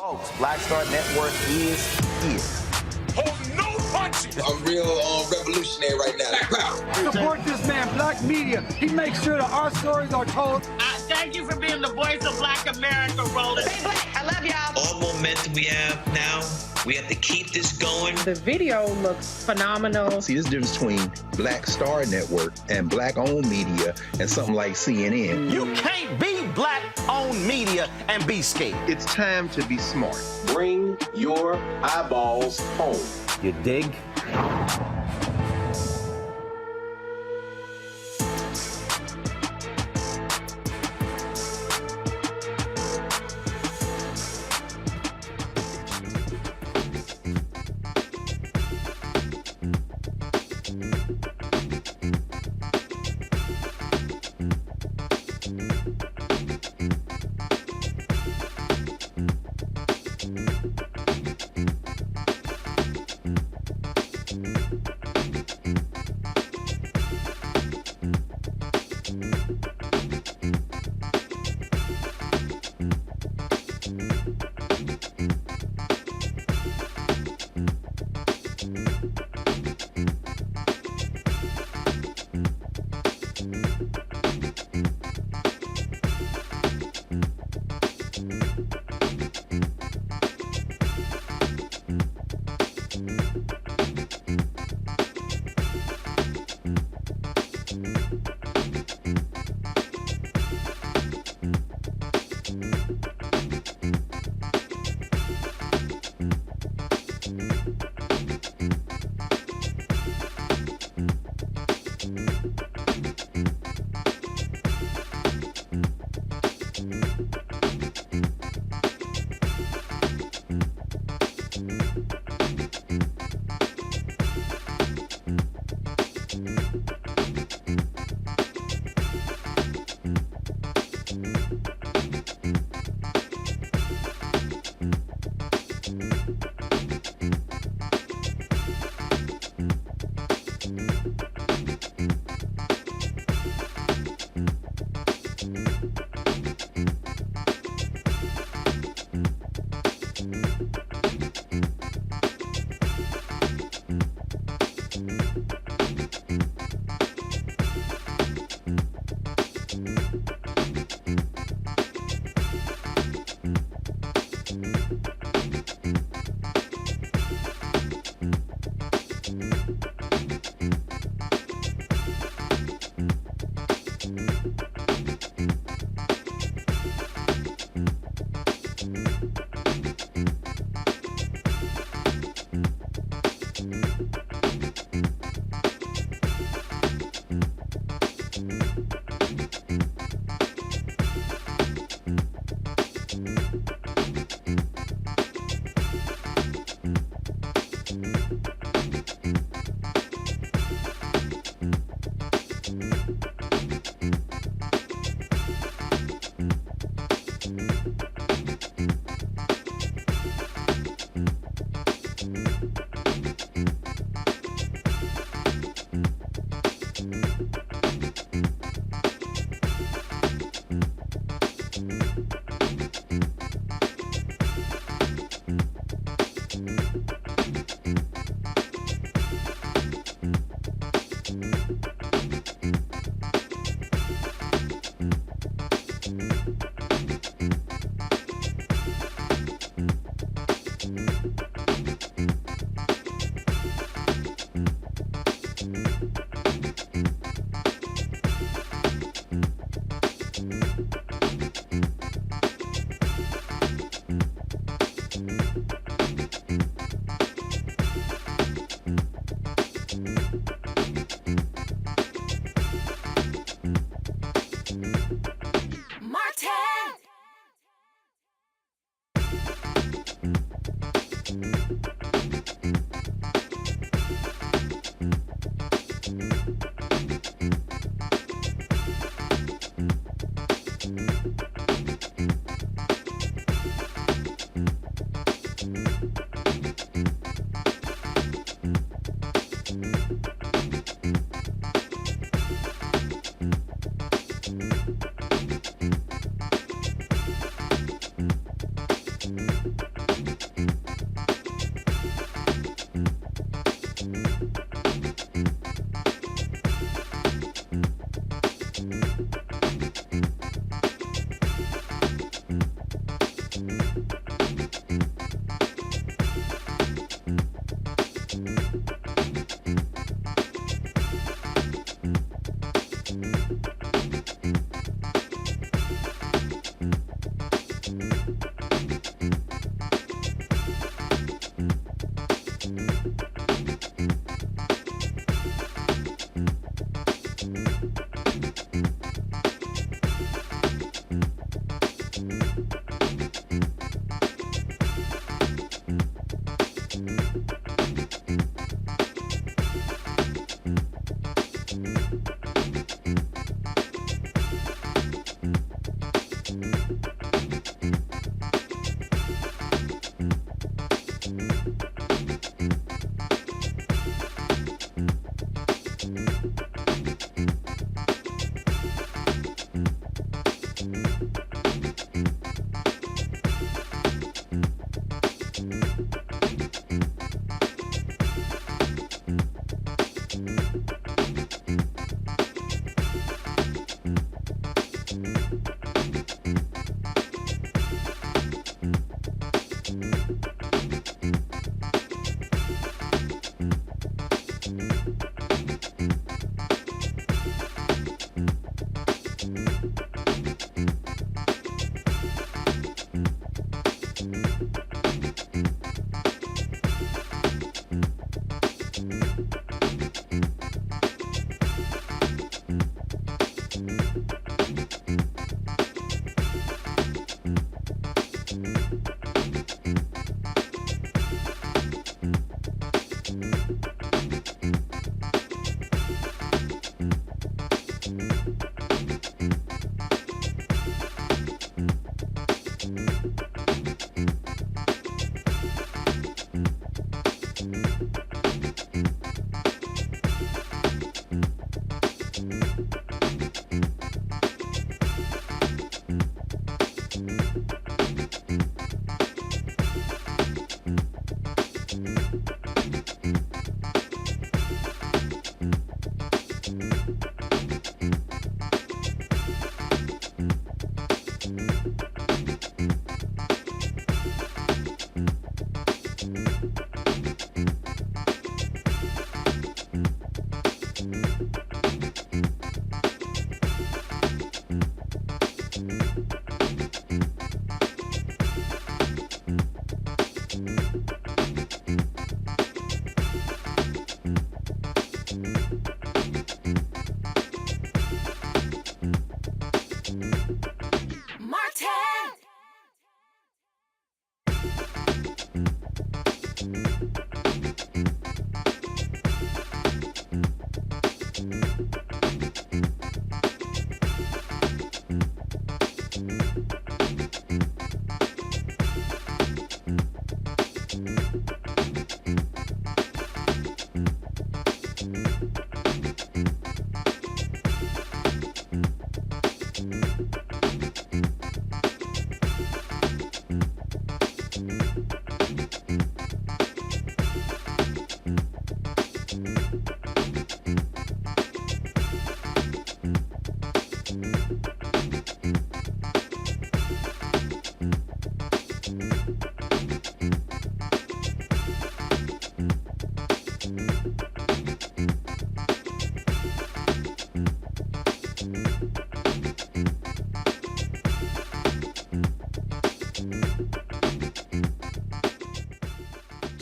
Folks, Black Star Network is here. Oh, no punches! I'm real revolutionary right now. Support this man, Black Media. He makes sure that our stories are told. Thank you for being the voice of Black America, Roland. Stay black. I love y'all. All momentum we have now, we have to keep this going. The video looks phenomenal. See, there's a difference between Black Star Network and Black-owned media and something like CNN. You can't be Black-owned media and be scared. It's time to be smart. Bring your eyeballs home. You dig?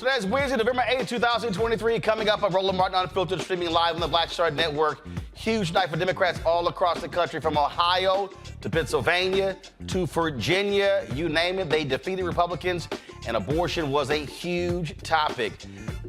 Today's Wednesday, November 8, 2023, coming up on Roland Martin Unfiltered, streaming live on the Black Star Network. Huge night for Democrats all across the country, from Ohio to Pennsylvania to Virginia, you name it. They defeated Republicans, and abortion was a huge topic.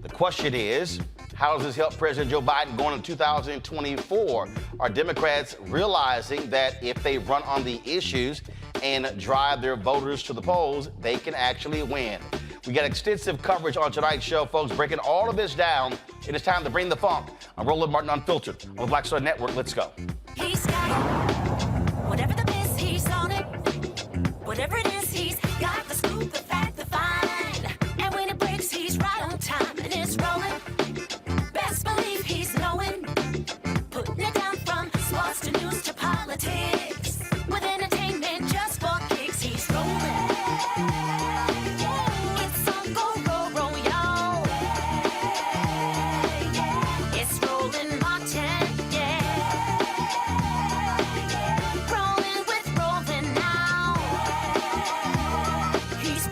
The question is, how does this help President Joe Biden going into 2024? Are Democrats realizing that if they run on the issues and drive their voters to the polls, they can actually win? We got extensive coverage on tonight's show, folks, breaking all of this down. It is time to bring the funk. I'm Roland Martin Unfiltered on the Black Star Network. Let's go. He's got it. Whatever the miss, he's on it. Whatever it is, he's got the scoop, the fact, the find. And when it breaks, he's right on time and it's rolling. Best believe he's knowing. Putting it down from sports to news to politics. With entertainment just for kicks, he's rolling. He's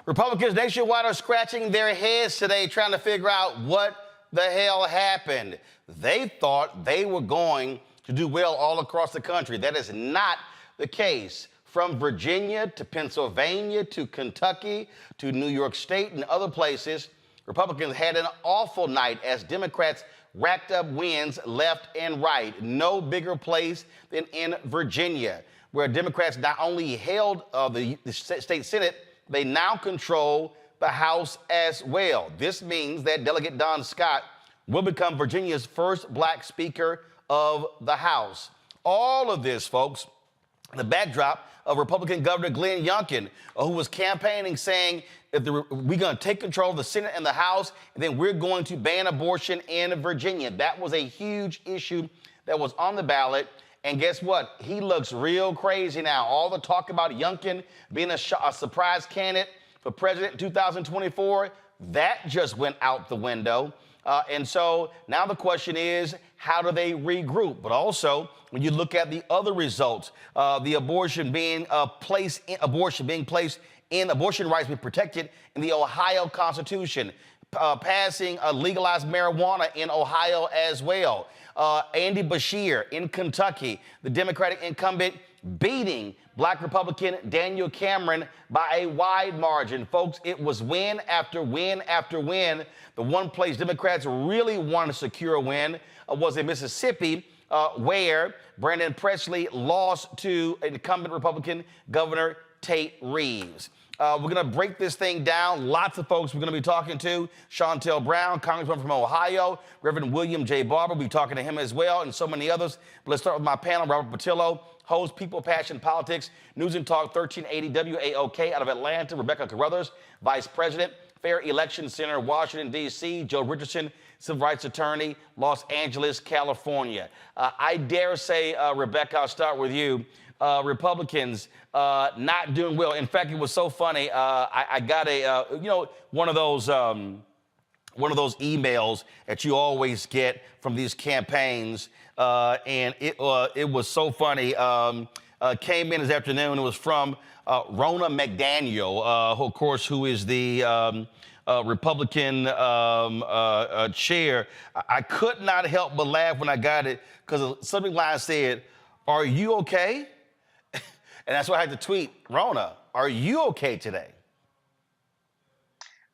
Republicans nationwide are scratching their heads today trying to figure out what the hell happened. They thought they were going to do well all across the country. That is not the case. From Virginia to Pennsylvania to Kentucky to New York State and other places, Republicans had an awful night as Democrats racked up wins left and right. No bigger place than in Virginia, where Democrats not only held the state Senate, they now control the House as well. This means that Delegate Don Scott will become Virginia's first black Speaker of the House. All of this, folks, the backdrop of Republican Governor Glenn Youngkin, who was campaigning saying, we're going to take control of the Senate and the House, and then we're going to ban abortion in Virginia. That was a huge issue that was on the ballot. And guess what? He looks real crazy now. All the talk about Youngkin being a surprise candidate for president in 2024, that just went out the window. And so now the question is, how do they regroup? But also, when you look at the other results, the abortion rights being protected in the Ohio Constitution, passing legalized marijuana in Ohio as well. Andy Beshear in Kentucky, the Democratic incumbent, beating black Republican Daniel Cameron by a wide margin. Folks, it was win after win after win. The one place Democrats really wanted to secure a win was in Mississippi, where Brandon Presley lost to incumbent Republican Governor Tate Reeves. We're going to break this thing down. Lots of folks we're going to be talking to. Shantel Brown, Congresswoman from Ohio. Reverend William J. Barber, we'll be talking to him as well, and so many others. But let's start with my panel. Robert Patillo, host, People, Passion, Politics, News and Talk 1380 WAOK out of Atlanta. Rebecca Carruthers, Vice President, Fair Election Center, Washington, D.C. Joe Richardson, Civil Rights Attorney, Los Angeles, California. I dare say, Rebecca, I'll start with you. Republicans not doing well. In fact, it was so funny. I got one of those emails that you always get from these campaigns, and it was so funny. Came in this afternoon. It was from Ronna McDaniel, who, of course, who is the Republican chair. I could not help but laugh when I got it because the subject line said, "Are you okay?" And that's why I had to tweet, Ronna, are you okay today?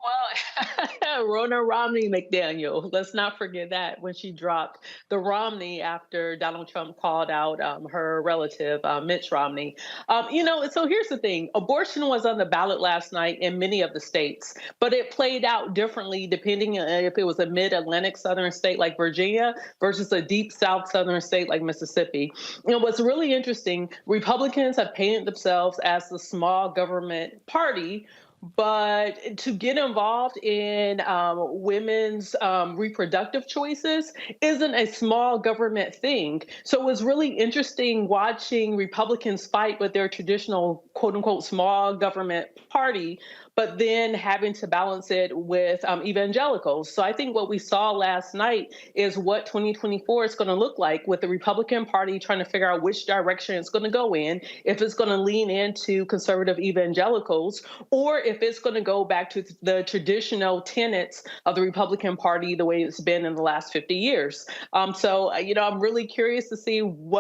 Well, Ronna Romney McDaniel, let's not forget that when she dropped the Romney after Donald Trump called out her relative, Mitch Romney. So here's the thing. Abortion was on the ballot last night in many of the states, but it played out differently depending on if it was a mid-Atlantic southern state like Virginia versus a deep south southern state like Mississippi. What's really interesting, Republicans have painted themselves as the small government party, but to get involved in women's reproductive choices isn't a small government thing. So it was really interesting watching Republicans fight with their traditional, quote unquote, small government party, but then having to balance it with evangelicals. So I think what we saw last night is what 2024 is going to look like, with the Republican Party trying to figure out which direction it's going to go in, if it's going to lean into conservative evangelicals, or if it's going to go back to the traditional tenets of the Republican Party the way it's been in the last 50 years. I'm really curious to see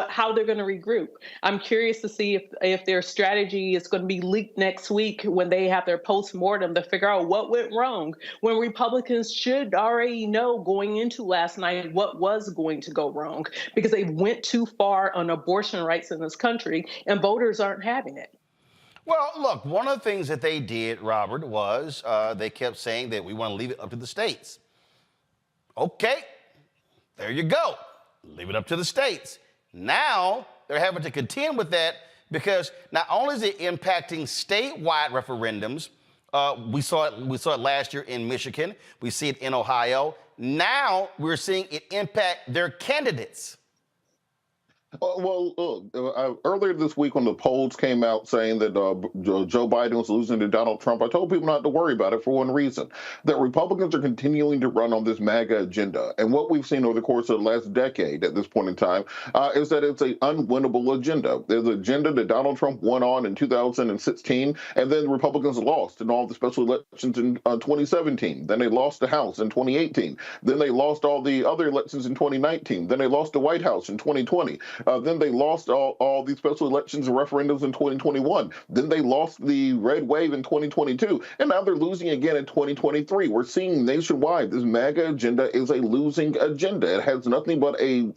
how they're going to regroup. I'm curious to see if their strategy is going to be leaked next week when they have their post-mortem to figure out what went wrong, when Republicans should already know going into last night what was going to go wrong, because they went too far on abortion rights in this country and voters aren't having it. Well, look, one of the things that they did, Robert, was they kept saying that we want to leave it up to the states. Okay, there you go. Leave it up to the states. Now they're having to contend with that because not only is it impacting statewide referendums, we saw it last year in Michigan. We see it in Ohio. Now we're seeing it impact their candidates. Earlier this week when the polls came out saying that Joe Biden was losing to Donald Trump, I told people not to worry about it for one reason, that Republicans are continuing to run on this MAGA agenda. And what we've seen over the course of the last decade at this point in time is that it's an unwinnable agenda. There's an agenda that Donald Trump won on in 2016, and then the Republicans lost in all the special elections in 2017. Then they lost the House in 2018. Then they lost all the other elections in 2019. Then they lost the White House in 2020. Then they lost all these special elections and referendums in 2021. Then they lost the red wave in 2022. And now they're losing again in 2023. We're seeing nationwide this MAGA agenda is a losing agenda. It has nothing but a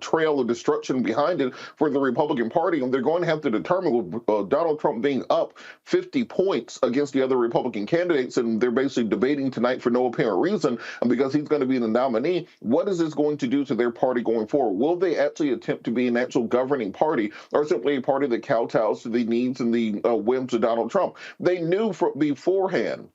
trail of destruction behind it for the Republican Party. And they're going to have to determine with Donald Trump being up 50 points against the other Republican candidates. And they're basically debating tonight for no apparent reason because he's going to be the nominee. What is this going to do to their party going forward? Will they actually attempt to be an actual governing party or simply a party that kowtows to the needs and the whims of Donald Trump? They knew beforehand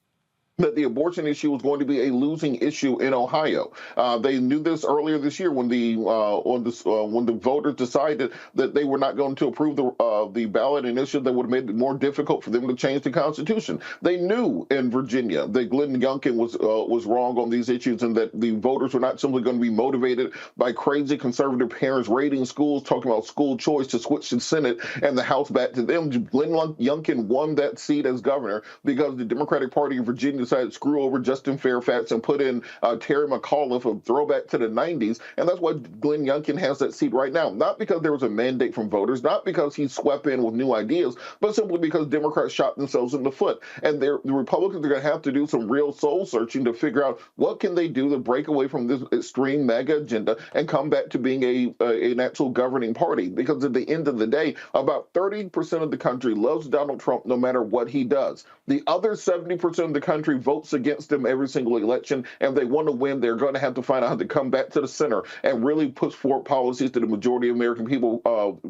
that the abortion issue was going to be a losing issue in Ohio. They knew this earlier this year when the voters decided that they were not going to approve the ballot initiative that would have made it more difficult for them to change the Constitution. They knew in Virginia that Glenn Youngkin was wrong on these issues and that the voters were not simply going to be motivated by crazy conservative parents raiding schools, talking about school choice to switch the Senate and the House back to them. Glenn Youngkin won that seat as governor because the Democratic Party in Virginia decided to screw over Justin Fairfax and put in Terry McAuliffe, a throwback to the 90s. And that's why Glenn Youngkin has that seat right now. Not because there was a mandate from voters, not because he swept in with new ideas, but simply because Democrats shot themselves in the foot. And the Republicans are going to have to do some real soul searching to figure out what can they do to break away from this extreme MAGA agenda and come back to being an actual governing party. Because at the end of the day, about 30% of the country loves Donald Trump no matter what he does. The other 70% of the country votes against him every single election, and they want to win. They're going to have to find out how to come back to the center and really push forward policies that the majority of American people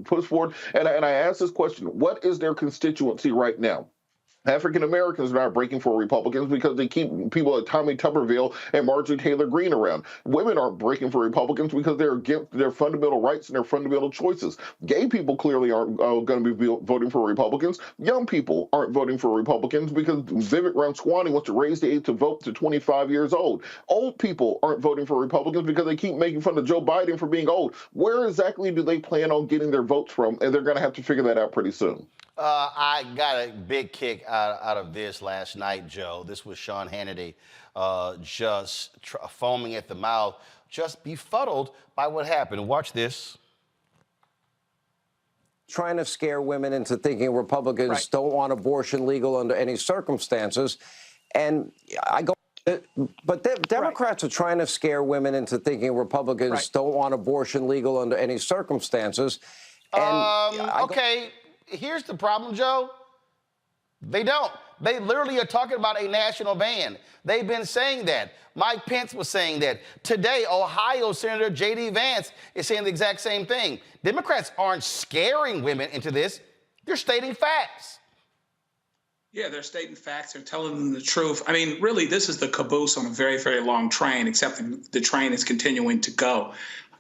push forward. And I ask this question, what is their constituency right now? African Americans are not breaking for Republicans because they keep people like Tommy Tuberville and Marjorie Taylor Greene around. Women aren't breaking for Republicans because they're against their fundamental rights and their fundamental choices. Gay people clearly aren't going to be voting for Republicans. Young people aren't voting for Republicans because Vivek Ramaswamy wants to raise the age to vote to 25 years old. Old people aren't voting for Republicans because they keep making fun of Joe Biden for being old. Where exactly do they plan on getting their votes from? And they're going to have to figure that out pretty soon. I got a big kick out of this last night, Joe. This was Sean Hannity just foaming at the mouth, just befuddled by what happened. Watch this. Trying to scare women into thinking Republicans don't want abortion legal under any circumstances. And I go, but Democrats are trying to scare women into thinking Republicans don't want abortion legal under any circumstances. And okay. Here's the problem, Joe. They don't. They literally are talking about a national ban. They've been saying that. Mike Pence was saying that. Today, Ohio Senator J.D. Vance is saying the exact same thing. Democrats aren't scaring women into this. They're stating facts. Yeah, they're stating facts. They're telling them the truth. I mean, really, this is the caboose on a very, very long train, except the train is continuing to go.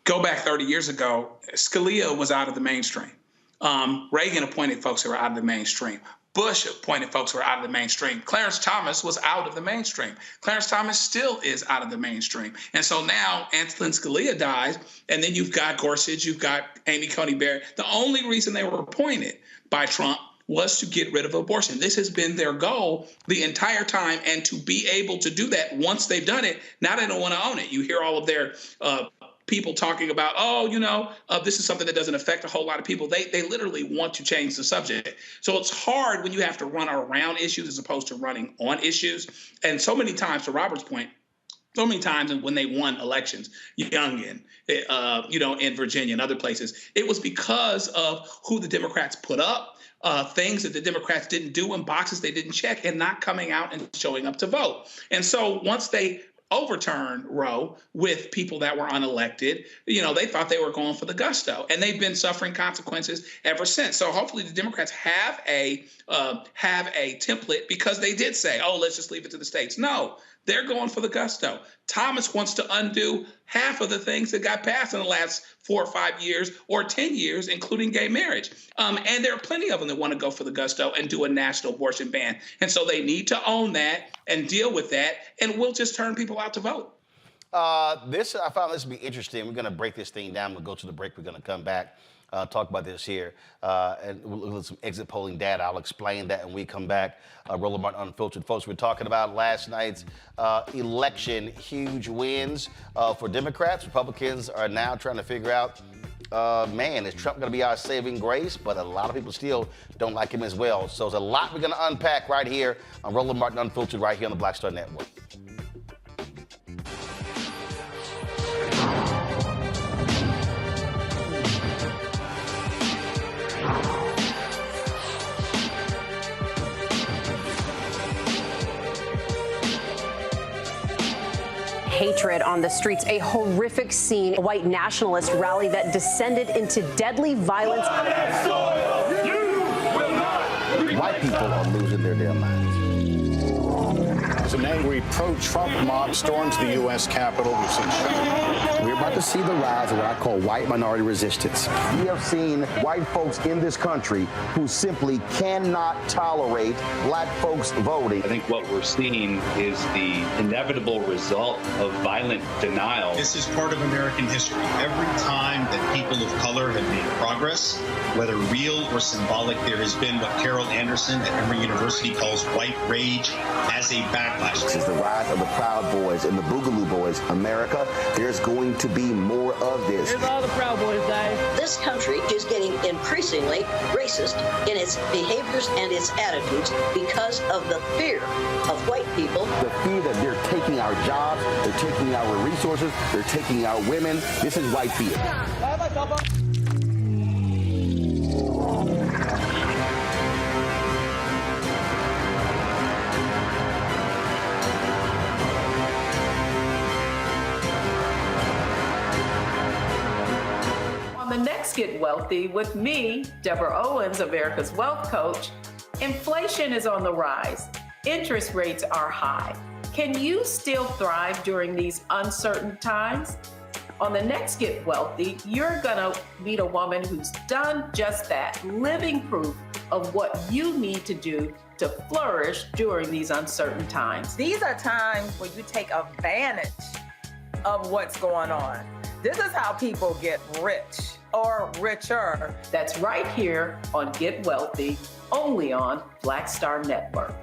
Go back 30 years ago, Scalia was out of the mainstream. Reagan appointed folks who were out of the mainstream. Bush appointed folks who were out of the mainstream. Clarence Thomas was out of the mainstream. Clarence Thomas still is out of the mainstream. And so now Antonin Scalia dies, and then you've got Gorsuch, you've got Amy Coney Barrett. The only reason they were appointed by Trump was to get rid of abortion. This has been their goal the entire time, and to be able to do that once they've done it, now they don't want to own it. You hear all of their people talking about, this is something that doesn't affect a whole lot of people. They literally want to change the subject. So it's hard when you have to run around issues as opposed to running on issues. And so many times, to Robert's point, so many times when they won elections, Youngkin, in Virginia and other places, it was because of who the Democrats put up, things that the Democrats didn't do in boxes they didn't check, and not coming out and showing up to vote. And so once they overturned Roe with people that were unelected, they thought they were going for the gusto, and they've been suffering consequences ever since. So hopefully the Democrats have a template, because they did say, let's just leave it to the states. No, They're going for the gusto. Thomas wants to undo half of the things that got passed in the last 4 or 5 years or 10 years, including gay marriage. And there are plenty of them that want to go for the gusto and do a national abortion ban. And so they need to own that and deal with that, and we'll just turn people out to vote. I found this to be interesting. We're going to break this thing down. We'll go to the break. We're going to come back, talk about this here, and we'll look at some exit polling data. I'll explain that when we come back. Roland Martin Unfiltered. Folks, we're talking about last night's election. Huge wins for Democrats. Republicans are now trying to figure out, man, is Trump going to be our saving grace? But a lot of people still don't like him as well. So there's a lot we're going to unpack right here on Roland Martin Unfiltered right here on the Black Star Network. Hatred on the streets, a horrific scene, a white nationalist rally that descended into deadly violence. White people are losing their damn minds. As an angry pro-Trump mob storms the U.S. Capitol, we're about to see the rise of what I call white minority resistance. We have seen white folks in this country who simply cannot tolerate black folks voting. I think what we're seeing is the inevitable result of violent denial. This is part of American history. Every time that people of color have made progress, whether real or symbolic, there has been what Carol Anderson at Emory University calls white rage as a backlash. This is the rise of the Proud Boys and the Boogaloo Boys. America, there's going to be more of this. Here's all the Proud Boys, guys. This country is getting increasingly racist in its behaviors and its attitudes because of the fear of white people. The fear that they're taking our jobs, they're taking our resources, they're taking our women. This is white fear. On the next Get Wealthy with me, Deborah Owens, America's Wealth Coach, inflation is on the rise. Interest rates are high. Can you still thrive during these uncertain times? On the next Get Wealthy, you're gonna meet a woman who's done just that, living proof of what you need to do to flourish during these uncertain times. These are times where you take advantage of what's going on. This is how people get rich or richer. That's right here on Get Wealthy, only on Black Star Network.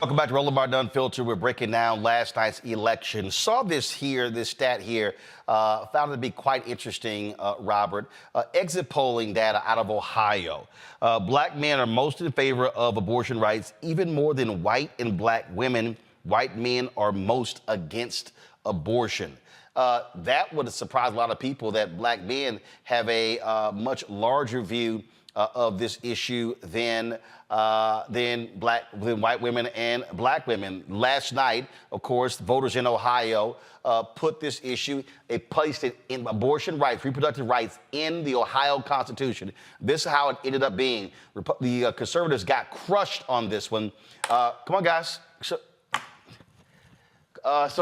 Welcome back to Roland Martin Unfiltered. We're breaking down last night's election. Saw this stat here, found it to be quite interesting, Robert. Exit polling data out of Ohio. Black men are most in favor of abortion rights, even more than white and black women. White men are most against abortion. That would surprise a lot of people that black men have a much larger view of this issue than white women and black women. Last night, of course, voters in Ohio put this issue, they placed it in abortion rights, reproductive rights in the Ohio Constitution. This is how it ended up being. The conservatives got crushed on this one. Come on, guys. So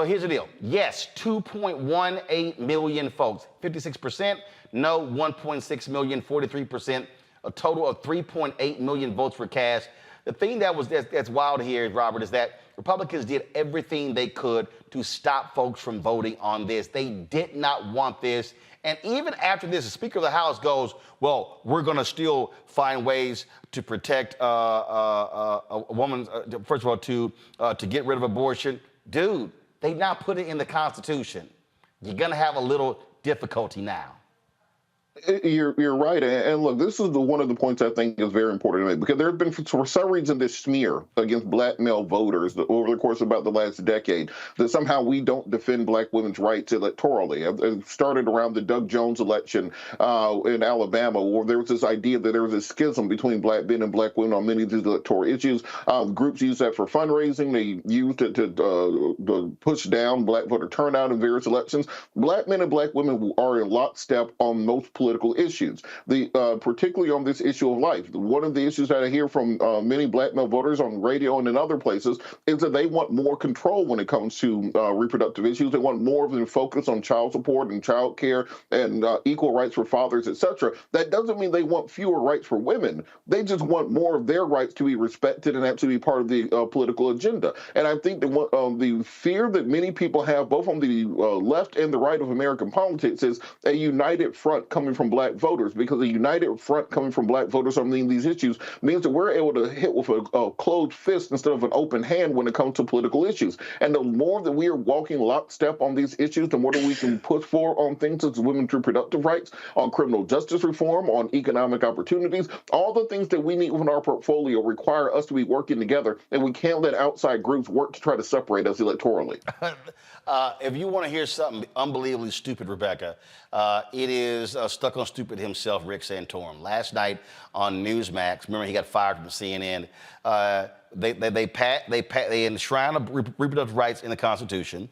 here's the deal. Yes, 2.18 million folks, 56%. No, 1.6 million, 43%. A total of 3.8 million votes were cast. The thing that's wild here, Robert, is that Republicans did everything they could to stop folks from voting on this. They did not want this. And even after this, the Speaker of the House goes, well, we're going to still find ways to protect a woman, first of all, to get rid of abortion. Dude, they now put it in the Constitution. You're going to have a little difficulty now. You're right, and look, this is one of the points I think is very important to make, because there has been, for some reason, this smear against black male voters over the course of about the last decade that somehow we don't defend black women's rights electorally. It started around the Doug Jones election in Alabama, where there was this idea that there was a schism between black men and black women on many of these electoral issues. Groups used that for fundraising. They used it to push down black voter turnout in various elections. Black men and black women are in lockstep on most political issues, particularly on this issue of life. One of the issues that I hear from many black male voters on radio and in other places is that they want more control when it comes to reproductive issues. They want more of them focus on child support and child care and equal rights for fathers, etc. That doesn't mean they want fewer rights for women. They just want more of their rights to be respected and actually be part of the political agenda. And I think that the fear that many people have, both on the left and the right of American politics, is a united front coming from black voters, because a united front coming from black voters on these issues means that we're able to hit with a closed fist instead of an open hand when it comes to political issues. And the more that we are walking lockstep on these issues, the more that we can push forward on things such as women's reproductive rights, on criminal justice reform, on economic opportunities. All the things that we need within our portfolio require us to be working together, and we can't let outside groups work to try to separate us electorally. If you want to hear something unbelievably stupid, Rebecca, it is stuck on stupid himself, Rick Santorum. Last night on Newsmax, remember he got fired from CNN. They enshrine reproductive rights in the Constitution.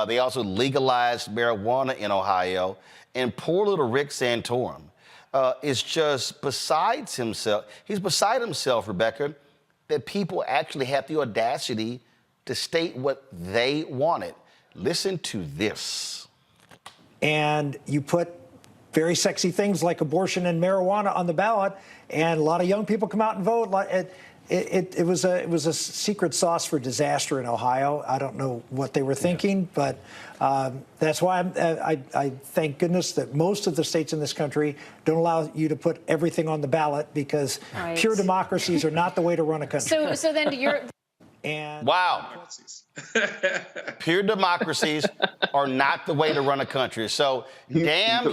They also legalized marijuana in Ohio. And poor little Rick Santorum is just besides himself. He's beside himself, Rebecca, that people actually have the audacity to state what they wanted. Listen to this. And you put very sexy things like abortion and marijuana on the ballot, and a lot of young people come out and vote. It was a secret sauce for disaster in Ohio. I don't know what they were thinking, but that's why I thank goodness that most of the states in this country don't allow you to put everything on the ballot, because pure democracies are not the way to run a country. So then you're. And wow. Pure democracies are not the way to run a country. So damn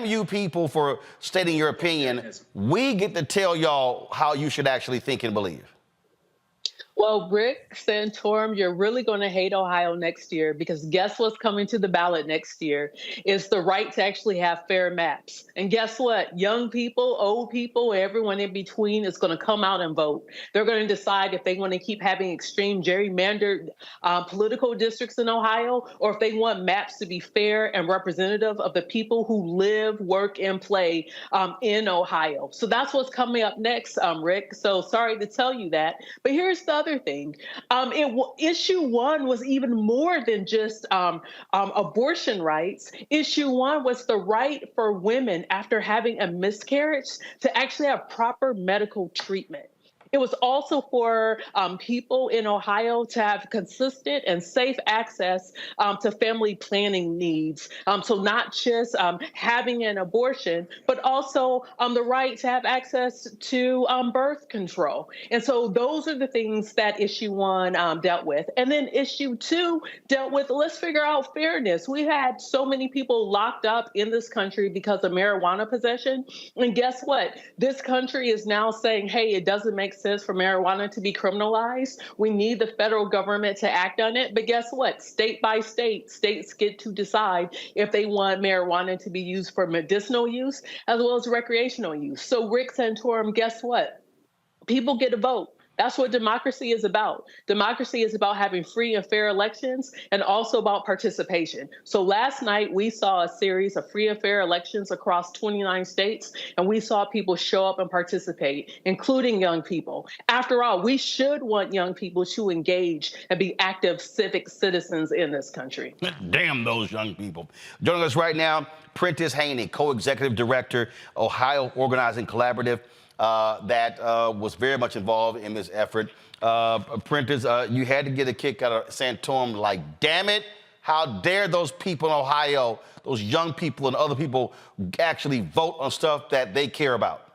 you people for stating your opinion. We get to tell y'all how you should actually think and believe. Well, Rick Santorum, you're really going to hate Ohio next year, because guess what's coming to the ballot next year is the right to actually have fair maps. And guess what? Young people, old people, everyone in between is going to come out and vote. They're going to decide if they want to keep having extreme gerrymandered political districts in Ohio, or if they want maps to be fair and representative of the people who live, work, and play in Ohio. So that's what's coming up next, Rick. So sorry to tell you that. But here's the other thing. Issue one was even more than just abortion rights. Issue one was the right for women after having a miscarriage to actually have proper medical treatment. It was also for people in Ohio to have consistent and safe access to family planning needs. So not just having an abortion, but also the right to have access to birth control. And so those are the things that issue one dealt with. And then issue two dealt with, let's figure out fairness. We had so many people locked up in this country because of marijuana possession. And guess what? This country is now saying, hey, it doesn't make sense for marijuana to be criminalized. We need the federal government to act on it. But guess what? State by state, states get to decide if they want marijuana to be used for medicinal use as well as recreational use. So Rick Santorum, guess what? People get a vote. That's what democracy is about. Democracy is about having free and fair elections, and also about participation. So last night we saw a series of free and fair elections across 29 states, and we saw people show up and participate, including young people. After all, we should want young people to engage and be active civic citizens in this country. Damn those young people. Joining us right now, Prentice Haney, co-executive director, Ohio Organizing Collaborative. That was very much involved in this effort. Prentice, you had to get a kick out of Santorum, like, damn it, how dare those people in Ohio, those young people and other people actually vote on stuff that they care about?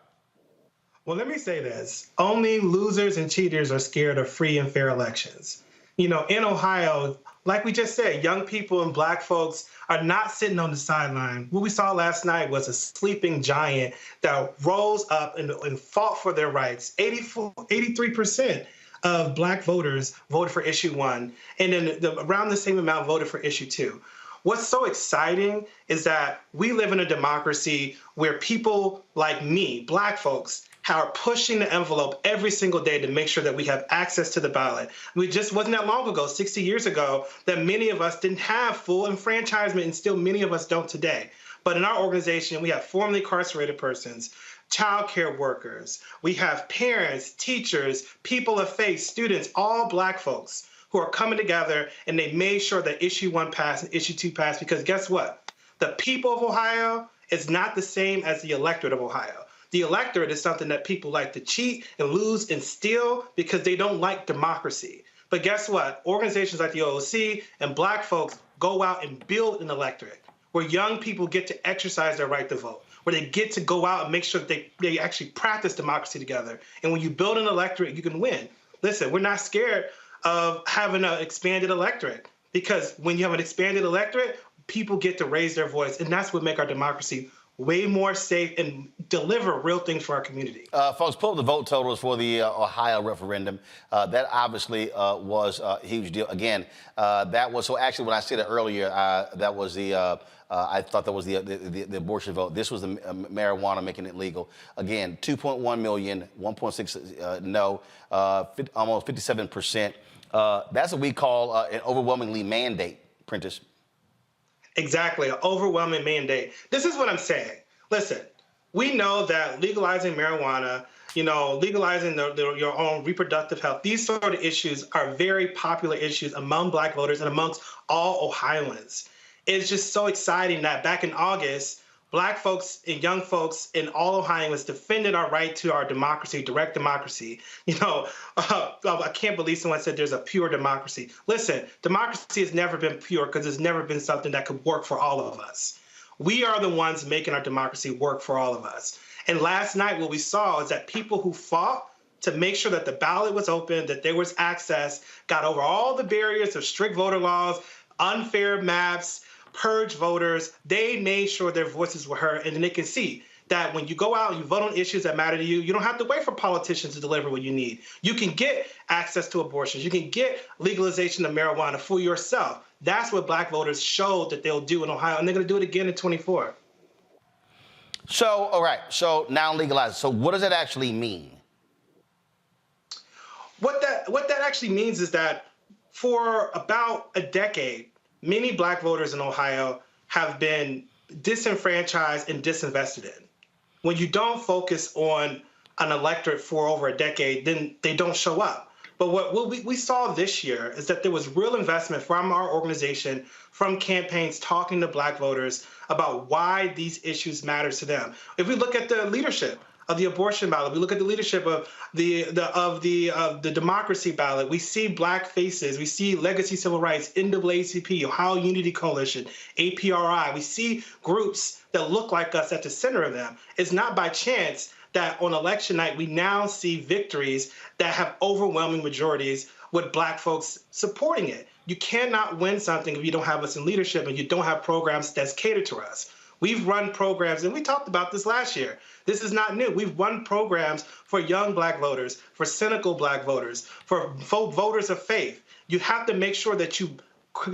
Well, let me say this. Only losers and cheaters are scared of free and fair elections. in Ohio, like we just said, young people and black folks are not sitting on the sideline. What we saw last night was a sleeping giant that rose up and fought for their rights. 83% of black voters voted for issue 1, and then around the same amount voted for issue 2. What's so exciting is that we live in a democracy where people like me, black folks, are pushing the envelope every single day to make sure that we have access to the ballot. We just wasn't that long ago, 60 years ago, that many of us didn't have full enfranchisement, and still many of us don't today. But in our organization, we have formerly incarcerated persons, child care workers, we have parents, teachers, people of faith, students, all black folks who are coming together, and they made sure that issue 1 passed and issue 2 passed, because guess what? The people of Ohio is not the same as the electorate of Ohio. The electorate is something that people like to cheat and lose and steal because they don't like democracy. But guess what? Organizations like the OOC and black folks go out and build an electorate where young people get to exercise their right to vote, where they get to go out and make sure that they actually practice democracy together. And when you build an electorate, you can win. Listen, we're not scared of having an expanded electorate, because when you have an expanded electorate, people get to raise their voice, and that's what makes our democracy way more safe and deliver real things for our community. Folks, pull up the vote totals for the Ohio referendum. That obviously was a huge deal. Again, that was, so actually when I said it earlier, that was the, I thought that was the abortion vote. This was the marijuana making it legal. Again, 2.1 million, 1.6 no, almost 57%. That's what we call an overwhelmingly mandate, Prentice. Exactly, an overwhelming mandate. This is what I'm saying. Listen, we know that legalizing marijuana, legalizing your own reproductive health, these sort of issues are very popular issues among black voters and amongst all Ohioans. It's just so exciting that back in August, black folks and young folks in all Ohioans defended our right to our democracy, direct democracy. I can't believe someone said there's a pure democracy. Listen, democracy has never been pure because it's never been something that could work for all of us. We are the ones making our democracy work for all of us. And last night, what we saw is that people who fought to make sure that the ballot was open, that there was access, got over all the barriers of strict voter laws, unfair maps, purge voters. They made sure their voices were heard, and then they can see that when you go out and you vote on issues that matter to you, you don't have to wait for politicians to deliver what you need. You can get access to abortions. You can get legalization of marijuana for yourself. That's what black voters showed that they'll do in Ohio, and they're going to do it again in 24. So, all right, so now legalized. So what does that actually mean? What that actually means is that for about a decade, many black voters in Ohio have been disenfranchised and disinvested in. When you don't focus on an electorate for over a decade, then they don't show up. But what we saw this year is that there was real investment from our organization, from campaigns talking to black voters about why these issues matter to them. If we look at the leadership of the abortion ballot, we look at the leadership of the democracy ballot, we see black faces, we see Legacy Civil Rights, NAACP, Ohio Unity Coalition, APRI. We see groups that look like us at the center of them. It's not by chance that on election night, we now see victories that have overwhelming majorities with black folks supporting it. You cannot win something if you don't have us in leadership and you don't have programs that's catered to us. We've run programs, and we talked about this last year. This is not new. We've run programs for young black voters, for cynical black voters, for voters of faith. You have to make sure that you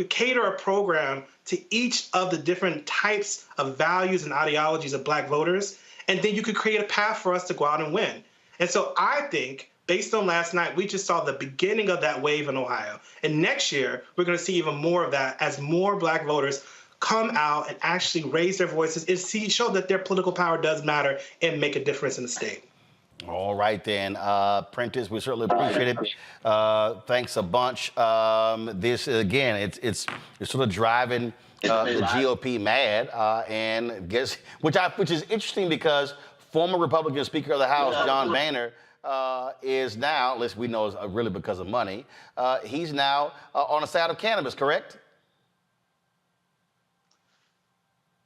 cater a program to each of the different types of values and ideologies of black voters, and then you could create a path for us to go out and win. And so I think, based on last night, we just saw the beginning of that wave in Ohio. And next year, we're going to see even more of that as more black voters come out and actually raise their voices and show that their political power does matter and make a difference in the state. All right, then. Prentice, we certainly appreciate it. Thanks a bunch. This, again, it's sort of driving the GOP mad, and which is interesting because former Republican Speaker of the House, John Boehner, is now, at least we know it's really because of money, he's now on the side of cannabis, correct?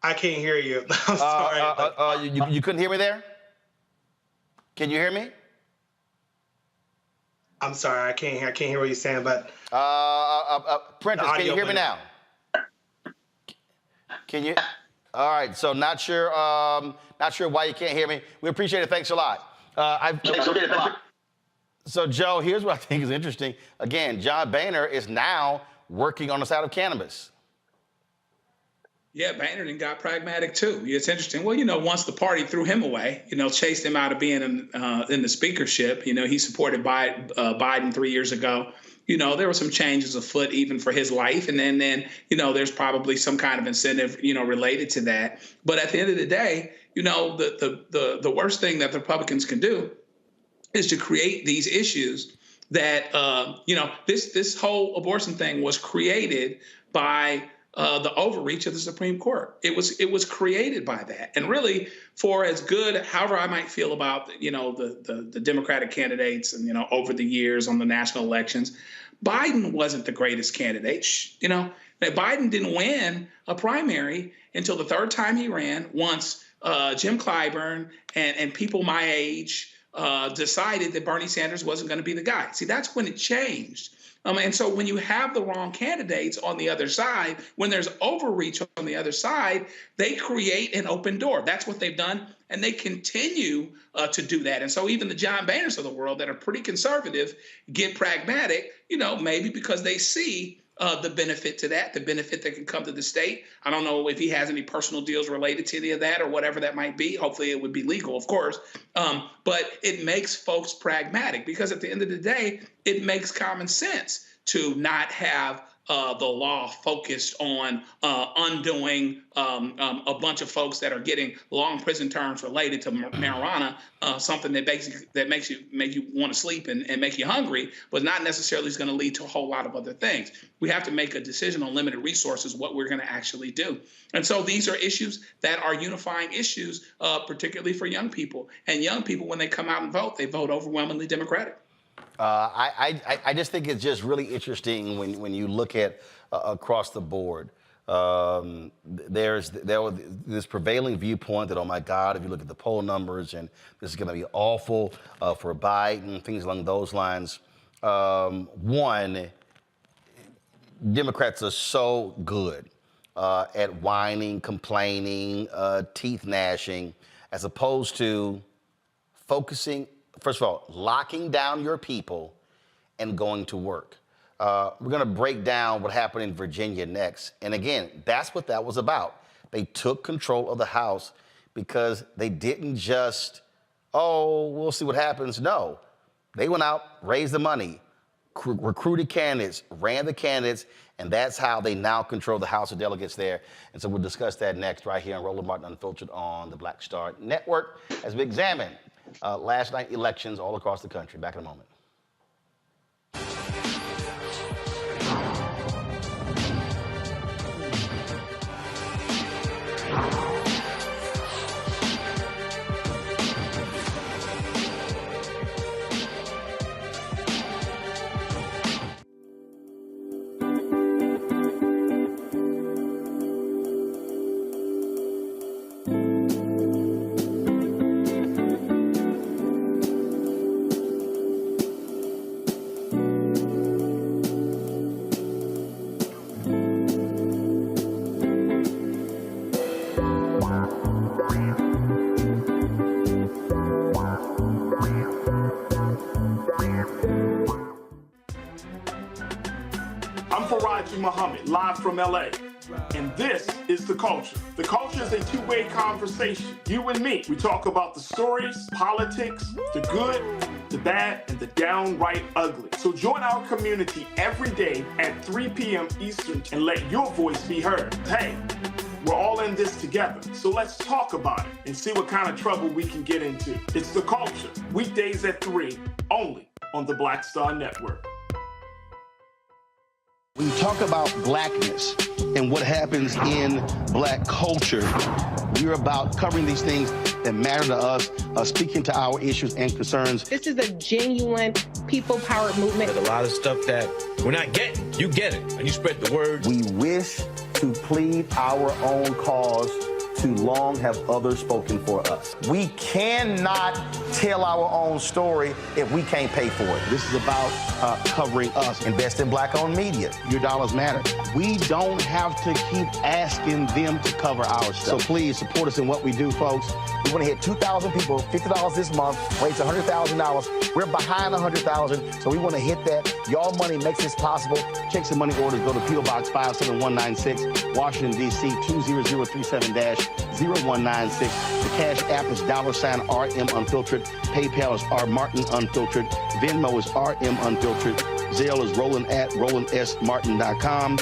I can't hear you. I'm sorry. You couldn't hear me there? Can you hear me? I'm sorry, I can't hear what you're saying, but Prentice, can you hear me now? Can you? All right, so not sure why you can't hear me. We appreciate it. Thanks a lot. So, Joe, here's what I think is interesting. Again, John Boehner is now working on the side of cannabis. Yeah, Boehner got pragmatic too. It's interesting. Well, once the party threw him away, chased him out of being in the speakership, he supported Biden 3 years ago. There were some changes afoot even for his life. And then there's probably some kind of incentive, related to that. But at the end of the day, the worst thing that the Republicans can do is to create these issues that, this whole abortion thing was created by the overreach of the Supreme Court. It was created by that. And really, for as good, however I might feel about, the Democratic candidates and, over the years on the national elections, Biden wasn't the greatest candidate. Biden didn't win a primary until the third time he ran, once Jim Clyburn and people my age decided that Bernie Sanders wasn't going to be the guy. See, that's when it changed. And so when you have the wrong candidates on the other side, when there's overreach on the other side, they create an open door. That's what they've done, and they continue to do that. And so even the John Boehners of the world that are pretty conservative get pragmatic, maybe because they see the benefit to that, the benefit that can come to the state. I don't know if he has any personal deals related to any of that or whatever that might be. Hopefully it would be legal, of course. But it makes folks pragmatic because at the end of the day, it makes common sense to not have the law focused on undoing a bunch of folks that are getting long prison terms related to marijuana, something that makes you want to sleep and make you hungry, but not necessarily is going to lead to a whole lot of other things. We have to make a decision on limited resources, what we're going to actually do. And so these are issues that are unifying issues, particularly for young people. And young people, when they come out and vote, they vote overwhelmingly Democratic. I just think it's just really interesting when you look at across the board. There was this prevailing viewpoint that, oh my God, if you look at the poll numbers and this is going to be awful for Biden, things along those lines. One, Democrats are so good at whining, complaining, teeth gnashing, as opposed to focusing. First of all, locking down your people and going to work. We're going to break down what happened in Virginia next. And again, that's what that was about. They took control of the House because they didn't just, we'll see what happens. No, they went out, raised the money, recruited candidates, ran the candidates, and that's how they now control the House of Delegates there. And so we'll discuss that next right here on Roland Martin Unfiltered on the Black Star Network as we examine last night elections all across the country. Back in a moment. Muhammad, live from LA. And this is The Culture. The Culture is a two-way conversation. You and me. We talk about the stories, politics, the good, the bad, and the downright ugly. So join our community every day at 3 p.m. Eastern and let your voice be heard. Hey, we're all in this together. So let's talk about it and see what kind of trouble we can get into. It's The Culture, weekdays at 3, only on the Black Star Network. When you talk about blackness and what happens in black culture, we're about covering these things that matter to us, speaking to our issues and concerns. This is a genuine people-powered movement. There's a lot of stuff that we're not getting. You get it, and you spread the word. We wish to plead our own cause Too long have others spoken for us. We cannot tell our own story if we can't pay for it. This is about covering us. Invest in black-owned media. Your dollars matter. We don't have to keep asking them to cover our stuff. So please support us in what we do, folks. We want to hit 2,000 people, $50 this month, raise $100,000. We're behind 100,000, so we want to hit that. Y'all money makes this possible. Checks and money orders go to P.O. Box 57196, Washington, D.C. 20037-0196. The Cash App is $RM Unfiltered. PayPal is R Martin Unfiltered. Venmo is RM Unfiltered. Zelle is Roland at RolandSMartin.com.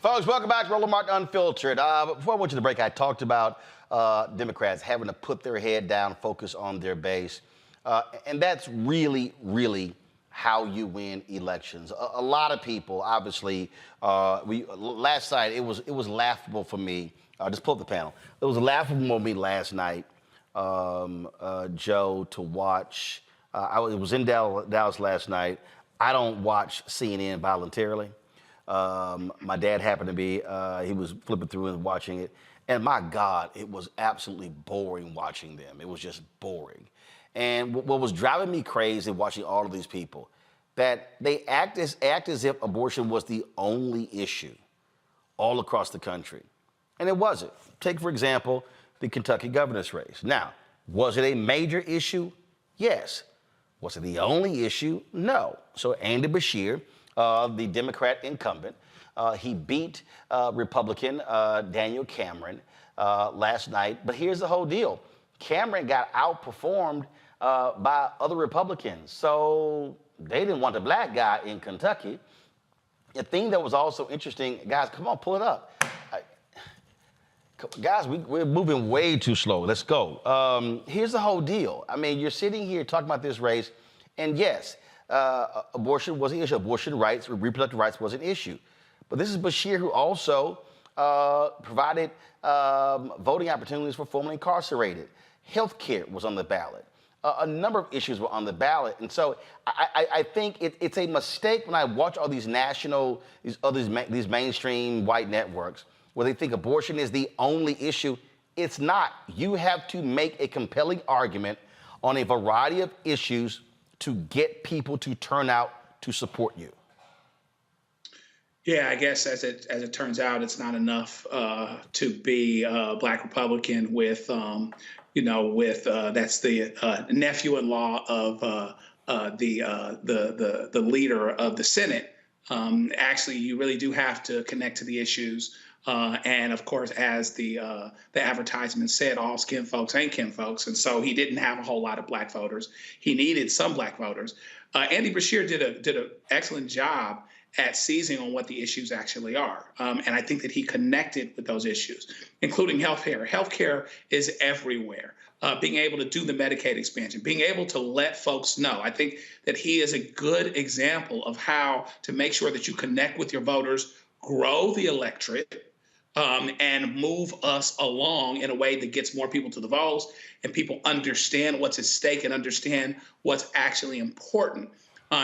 Folks, welcome back to Roland Martin Unfiltered. Before I went to the break, I talked about Democrats having to put their head down, focus on their base. And that's really, really how you win elections. A lot of people, obviously, last night, it was laughable for me. Just pull up the panel. It was laughable for me last night, Joe, to watch. I was in Dallas last night. I don't watch CNN voluntarily. My dad happened to be, he was flipping through and watching it. And my God, it was absolutely boring watching them. It was just boring. And what was driving me crazy watching all of these people, that they act as if abortion was the only issue all across the country. And it wasn't. Take, for example, the Kentucky governor's race. Now, was it a major issue? Yes. Was it the only issue? No. So Andy Beshear, the Democrat incumbent, he beat Republican Daniel Cameron last night. But here's the whole deal. Cameron got outperformed by other Republicans. So they didn't want the black guy in Kentucky. The thing that was also interesting, guys, come on, pull it up. Guys, we're moving way too slow. Let's go. Here's the whole deal. I mean, you're sitting here talking about this race, and yes, abortion was an issue. Abortion rights, reproductive rights was an issue. But this is Beshear, who also provided voting opportunities for formerly incarcerated. Health care was on the ballot. A number of issues were on the ballot. And so I think it's a mistake when I watch all these these mainstream white networks where they think abortion is the only issue. It's not. You have to make a compelling argument on a variety of issues to get people to turn out to support you. Yeah, I guess as it turns out, it's not enough to be a Black Republican with, that's the nephew-in-law of the leader of the Senate. Actually, you really do have to connect to the issues. And of course, as the advertisement said, all skin folks ain't kin folks. And so he didn't have a whole lot of Black voters. He needed some Black voters. Andy Beshear did an excellent job at seizing on what the issues actually are. And I think that he connected with those issues, including healthcare. Healthcare is everywhere. Being able to do the Medicaid expansion, being able to let folks know. I think that he is a good example of how to make sure that you connect with your voters, grow the electorate, and move us along in a way that gets more people to the polls and people understand what's at stake and understand what's actually important.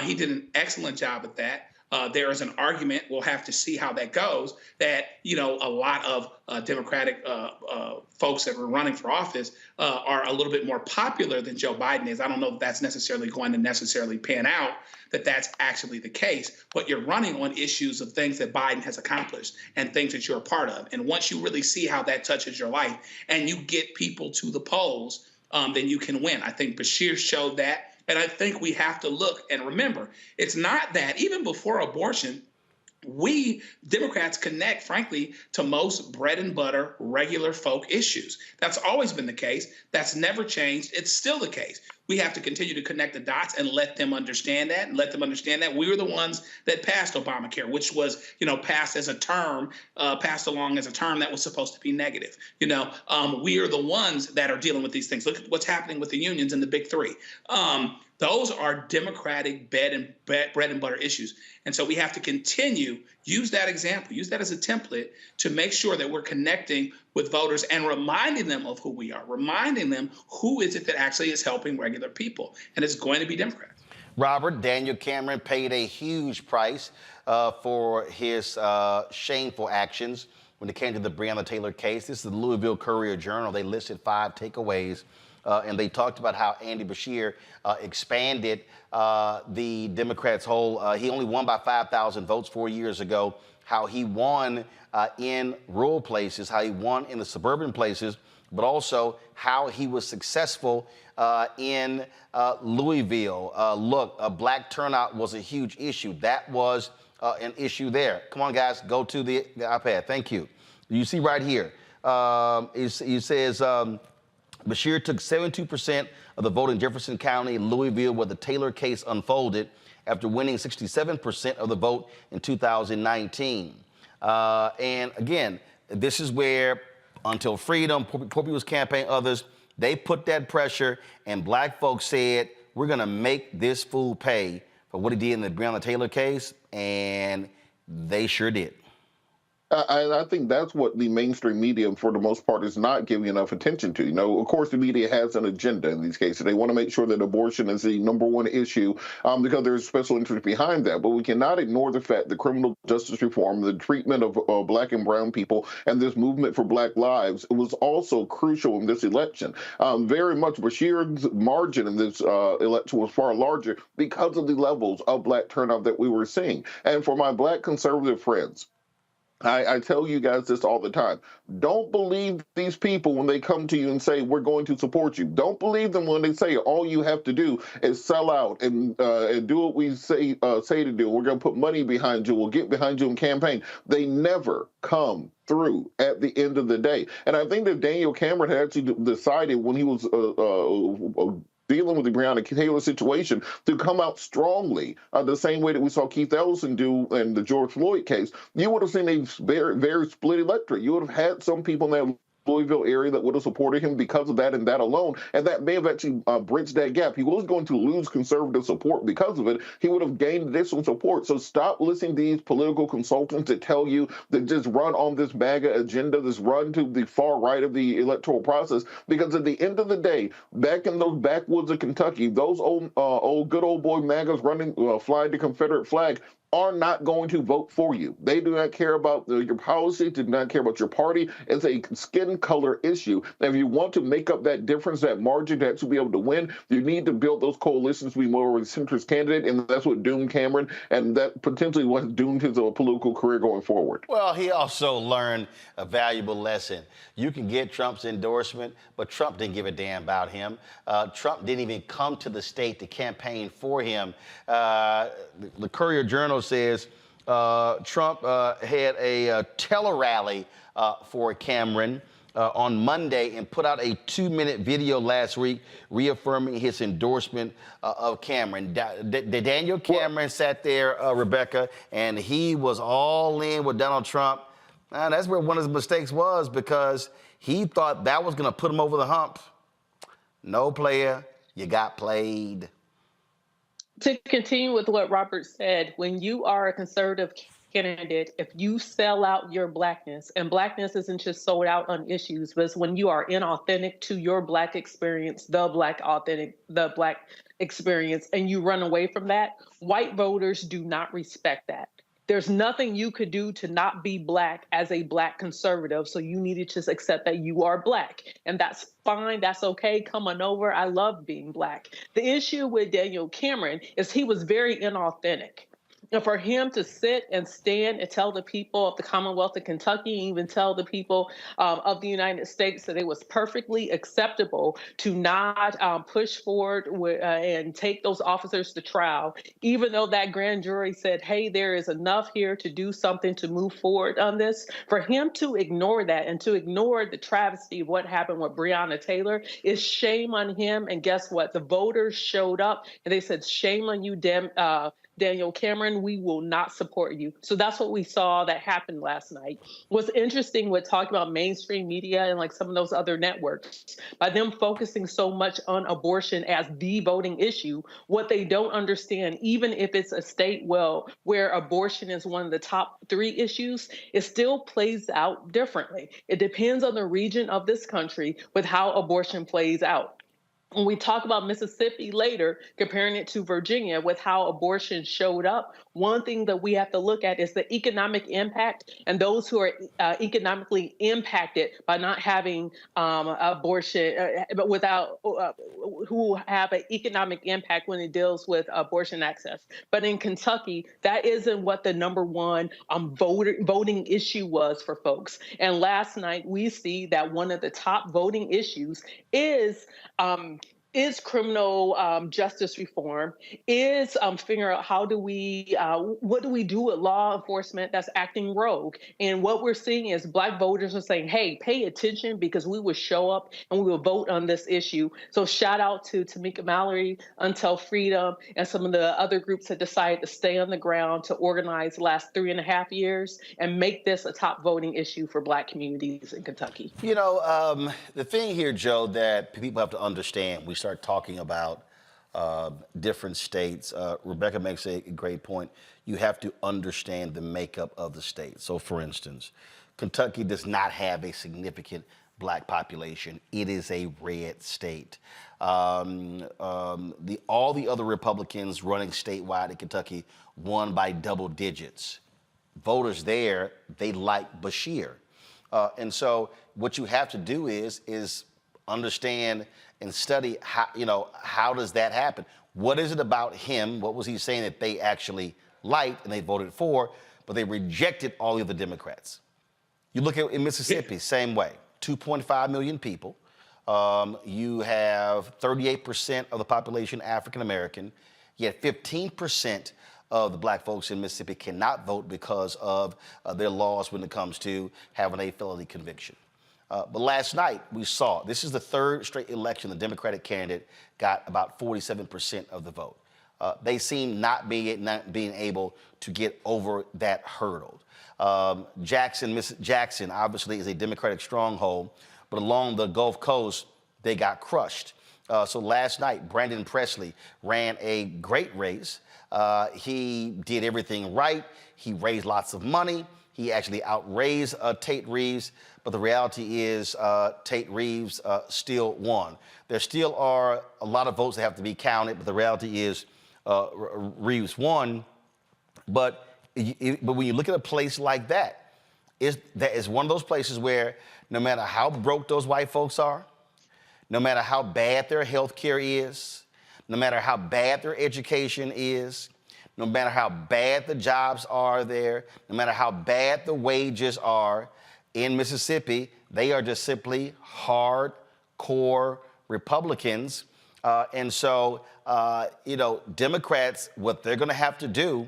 He did an excellent job at that. there is an argument, we'll have to see how that goes, that, you know, a lot of Democratic folks that were running for office are a little bit more popular than Joe Biden is. I don't know if that's necessarily going to necessarily pan out, that that's actually the case, but you're running on issues of things that Biden has accomplished and things that you're a part of. And once you really see how that touches your life and you get people to the polls, then you can win. I think Bashir showed that. And I think we have to look and remember, it's not that even before abortion, we Democrats connect, frankly, to most bread and butter, regular folk issues. That's always been the case. That's never changed. It's still the case. We have to continue to connect the dots and let them understand that, and let them understand that we were the ones that passed Obamacare, which was, you know, passed as a term, passed along as a term that was supposed to be negative. You know, we are the ones that are dealing with these things. Look at what's happening with the unions and the big three. Those are Democratic bread and butter issues. And so we have to continue, use that example, use that as a template to make sure that we're connecting with voters and reminding them of who we are, reminding them who is it that actually is helping regular people. And it's going to be Democrats. Robert, Daniel Cameron paid a huge price for his shameful actions when it came to the Breonna Taylor case. This is the Louisville Courier-Journal. They listed 5 takeaways. And they talked about how Andy Bashir expanded the Democrats' he only won by 5,000 votes 4 years ago, how he won in rural places, how he won in the suburban places, but also how he was successful in Louisville. Look, black turnout was a huge issue. That was an issue there. Come on, guys, go to the iPad. Thank you. You see right here, it says, Bashir took 72% of the vote in Jefferson County, Louisville, where the Taylor case unfolded, after winning 67% of the vote in 2019. And again, this is where Until Freedom, Poor People's Campaign, others, they put that pressure, and black folks said, we're going to make this fool pay for what he did in the Breonna Taylor case, and they sure did. I think that's what the mainstream media, for the most part, is not giving enough attention to. You know, of course, the media has an agenda in these cases. They want to make sure that abortion is the #1 issue because there's special interest behind that. But we cannot ignore the fact that criminal justice reform, the treatment of black and brown people, and this movement for black lives was also crucial in this election. Very much Bashir's margin in this election was far larger because of the levels of black turnout that we were seeing. And for my black conservative friends, I tell you guys this all the time. Don't believe these people when they come to you and say, we're going to support you. Don't believe them when they say all you have to do is sell out and do what we say to do. We're going to put money behind you. We'll get behind you in campaign. They never come through at the end of the day. And I think that Daniel Cameron had actually decided when he was dealing with the Breonna Taylor situation to come out strongly, the same way that we saw Keith Ellison do in the George Floyd case. You would have seen a very, very split electorate. You would have had some people in that Louisville area that would have supported him because of that and that alone, and that may have actually bridged that gap. He was going to lose conservative support because of it. He would have gained additional support. So stop listening to these political consultants that tell you that just run on this MAGA agenda, this run to the far right of the electoral process, because at the end of the day, back in those backwoods of Kentucky, those good old boy MAGAs running, flying the Confederate flag, are not going to vote for you. They do not care about your policy, do not care about your party. It's a skin color issue. And if you want to make up that difference, that margin to actually be able to win, you need to build those coalitions to be more of a centrist candidate, and that's what doomed Cameron, and that potentially what doomed his political career going forward. Well, he also learned a valuable lesson. You can get Trump's endorsement, but Trump didn't give a damn about him. Trump didn't even come to the state to campaign for him. The Courier-Journal says Trump had a tele-rally for Cameron on Monday and put out a 2-minute video last week reaffirming his endorsement of Cameron. Daniel Cameron sat there, Rebecca, and he was all in with Donald Trump. And that's where one of his mistakes was, because he thought that was going to put him over the hump. No, player, you got played. To continue with what Robert said, when you are a conservative candidate, if you sell out your Blackness, and Blackness isn't just sold out on issues, but it's when you are inauthentic to your Black experience, the Black experience, and you run away from that, white voters do not respect that. There's nothing you could do to not be Black as a Black conservative, so you need to just accept that you are Black. And that's fine, that's okay, come on over, I love being Black. The issue with Daniel Cameron is he was very inauthentic. And for him to sit and stand and tell the people of the Commonwealth of Kentucky, even tell the people of the United States that it was perfectly acceptable to not push forward and take those officers to trial, even though that grand jury said, hey, there is enough here to do something to move forward on this. For him to ignore that and to ignore the travesty of what happened with Breonna Taylor is shame on him. And guess what? The voters showed up and they said, shame on you, Daniel Cameron, we will not support you. So that's what we saw that happened last night. What's interesting with talking about mainstream media and like some of those other networks, by them focusing so much on abortion as the voting issue, what they don't understand, even if it's a state where abortion is one of the top 3 issues, it still plays out differently. It depends on the region of this country with how abortion plays out. When we talk about Mississippi later, comparing it to Virginia with how abortion showed up, one thing that we have to look at is the economic impact, and those who are economically impacted by not having abortion, but without who have an economic impact when it deals with abortion access. But in Kentucky, that isn't what the number one voting issue was for folks. And last night, we see that one of the top voting issues is criminal justice reform, is figuring out what do we do with law enforcement that's acting rogue. And what we're seeing is Black voters are saying, hey, pay attention because we will show up and we will vote on this issue. So shout out to Tamika Mallory, Until Freedom, and some of the other groups that decided to stay on the ground to organize the last 3.5 years and make this a top voting issue for Black communities in Kentucky. You know, the thing here, Joe, that people have to understand, we start talking about different states. Rebecca makes a great point. You have to understand the makeup of the state. So, for instance, Kentucky does not have a significant Black population. It is a red state. All the other Republicans running statewide in Kentucky won by double digits. Voters there, they like Bashir. And so what you have to do is understand and study how does that happen? What is it about him? What was he saying that they actually liked and they voted for, but they rejected all the other Democrats? You look at in Mississippi, same way. 2.5 million people. You have 38% of the population African American, yet 15% of the Black folks in Mississippi cannot vote because of their laws when it comes to having a felony conviction. But last night we saw, this is the 3rd straight election the Democratic candidate got about 47% of the vote. They seem not being able to get over that hurdle. Jackson obviously is a Democratic stronghold, but along the Gulf Coast, they got crushed. So last night, Brandon Presley ran a great race. He did everything right. He raised lots of money. He actually outraised Tate Reeves, but the reality is Tate Reeves still won. There still are a lot of votes that have to be counted, but the reality is Reeves won. But when you look at a place like that is one of those places where no matter how broke those white folks are, no matter how bad their health care is, no matter how bad their education is, no matter how bad the jobs are there, no matter how bad the wages are in Mississippi, they are just simply hardcore Republicans. And so, Democrats, what they're going to have to do,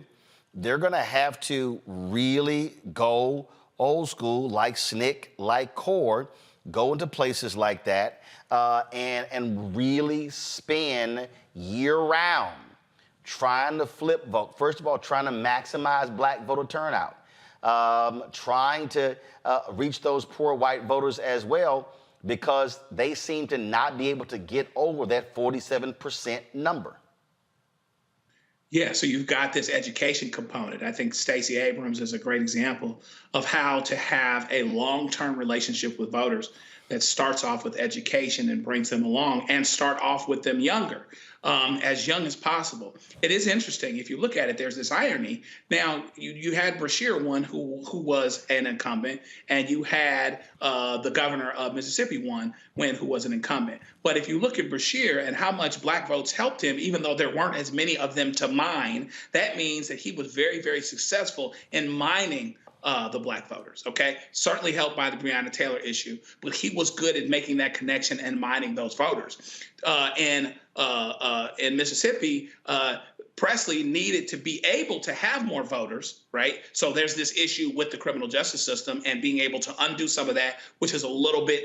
they're going to have to really go old school, like SNCC, like CORE, go into places like that, and really spend year-round trying to flip vote. First of all, trying to maximize Black voter turnout, trying to reach those poor white voters as well, because they seem to not be able to get over that 47% number. Yeah, so you've got this education component. I think Stacey Abrams is a great example of how to have a long-term relationship with voters that starts off with education and brings them along, and start off with them younger, as young as possible. It is interesting. If you look at it, there's this irony. Now, you had Brashear, one who was an incumbent, and you had the governor of Mississippi, one who was an incumbent. But if you look at Brashear and how much black votes helped him, even though there weren't as many of them to mine, that means that he was very, very successful in mining the black voters, okay? Certainly helped by the Breonna Taylor issue, but he was good at making that connection and mining those voters. In Mississippi, Presley needed to be able to have more voters, right? So there's this issue with the criminal justice system and being able to undo some of that, which is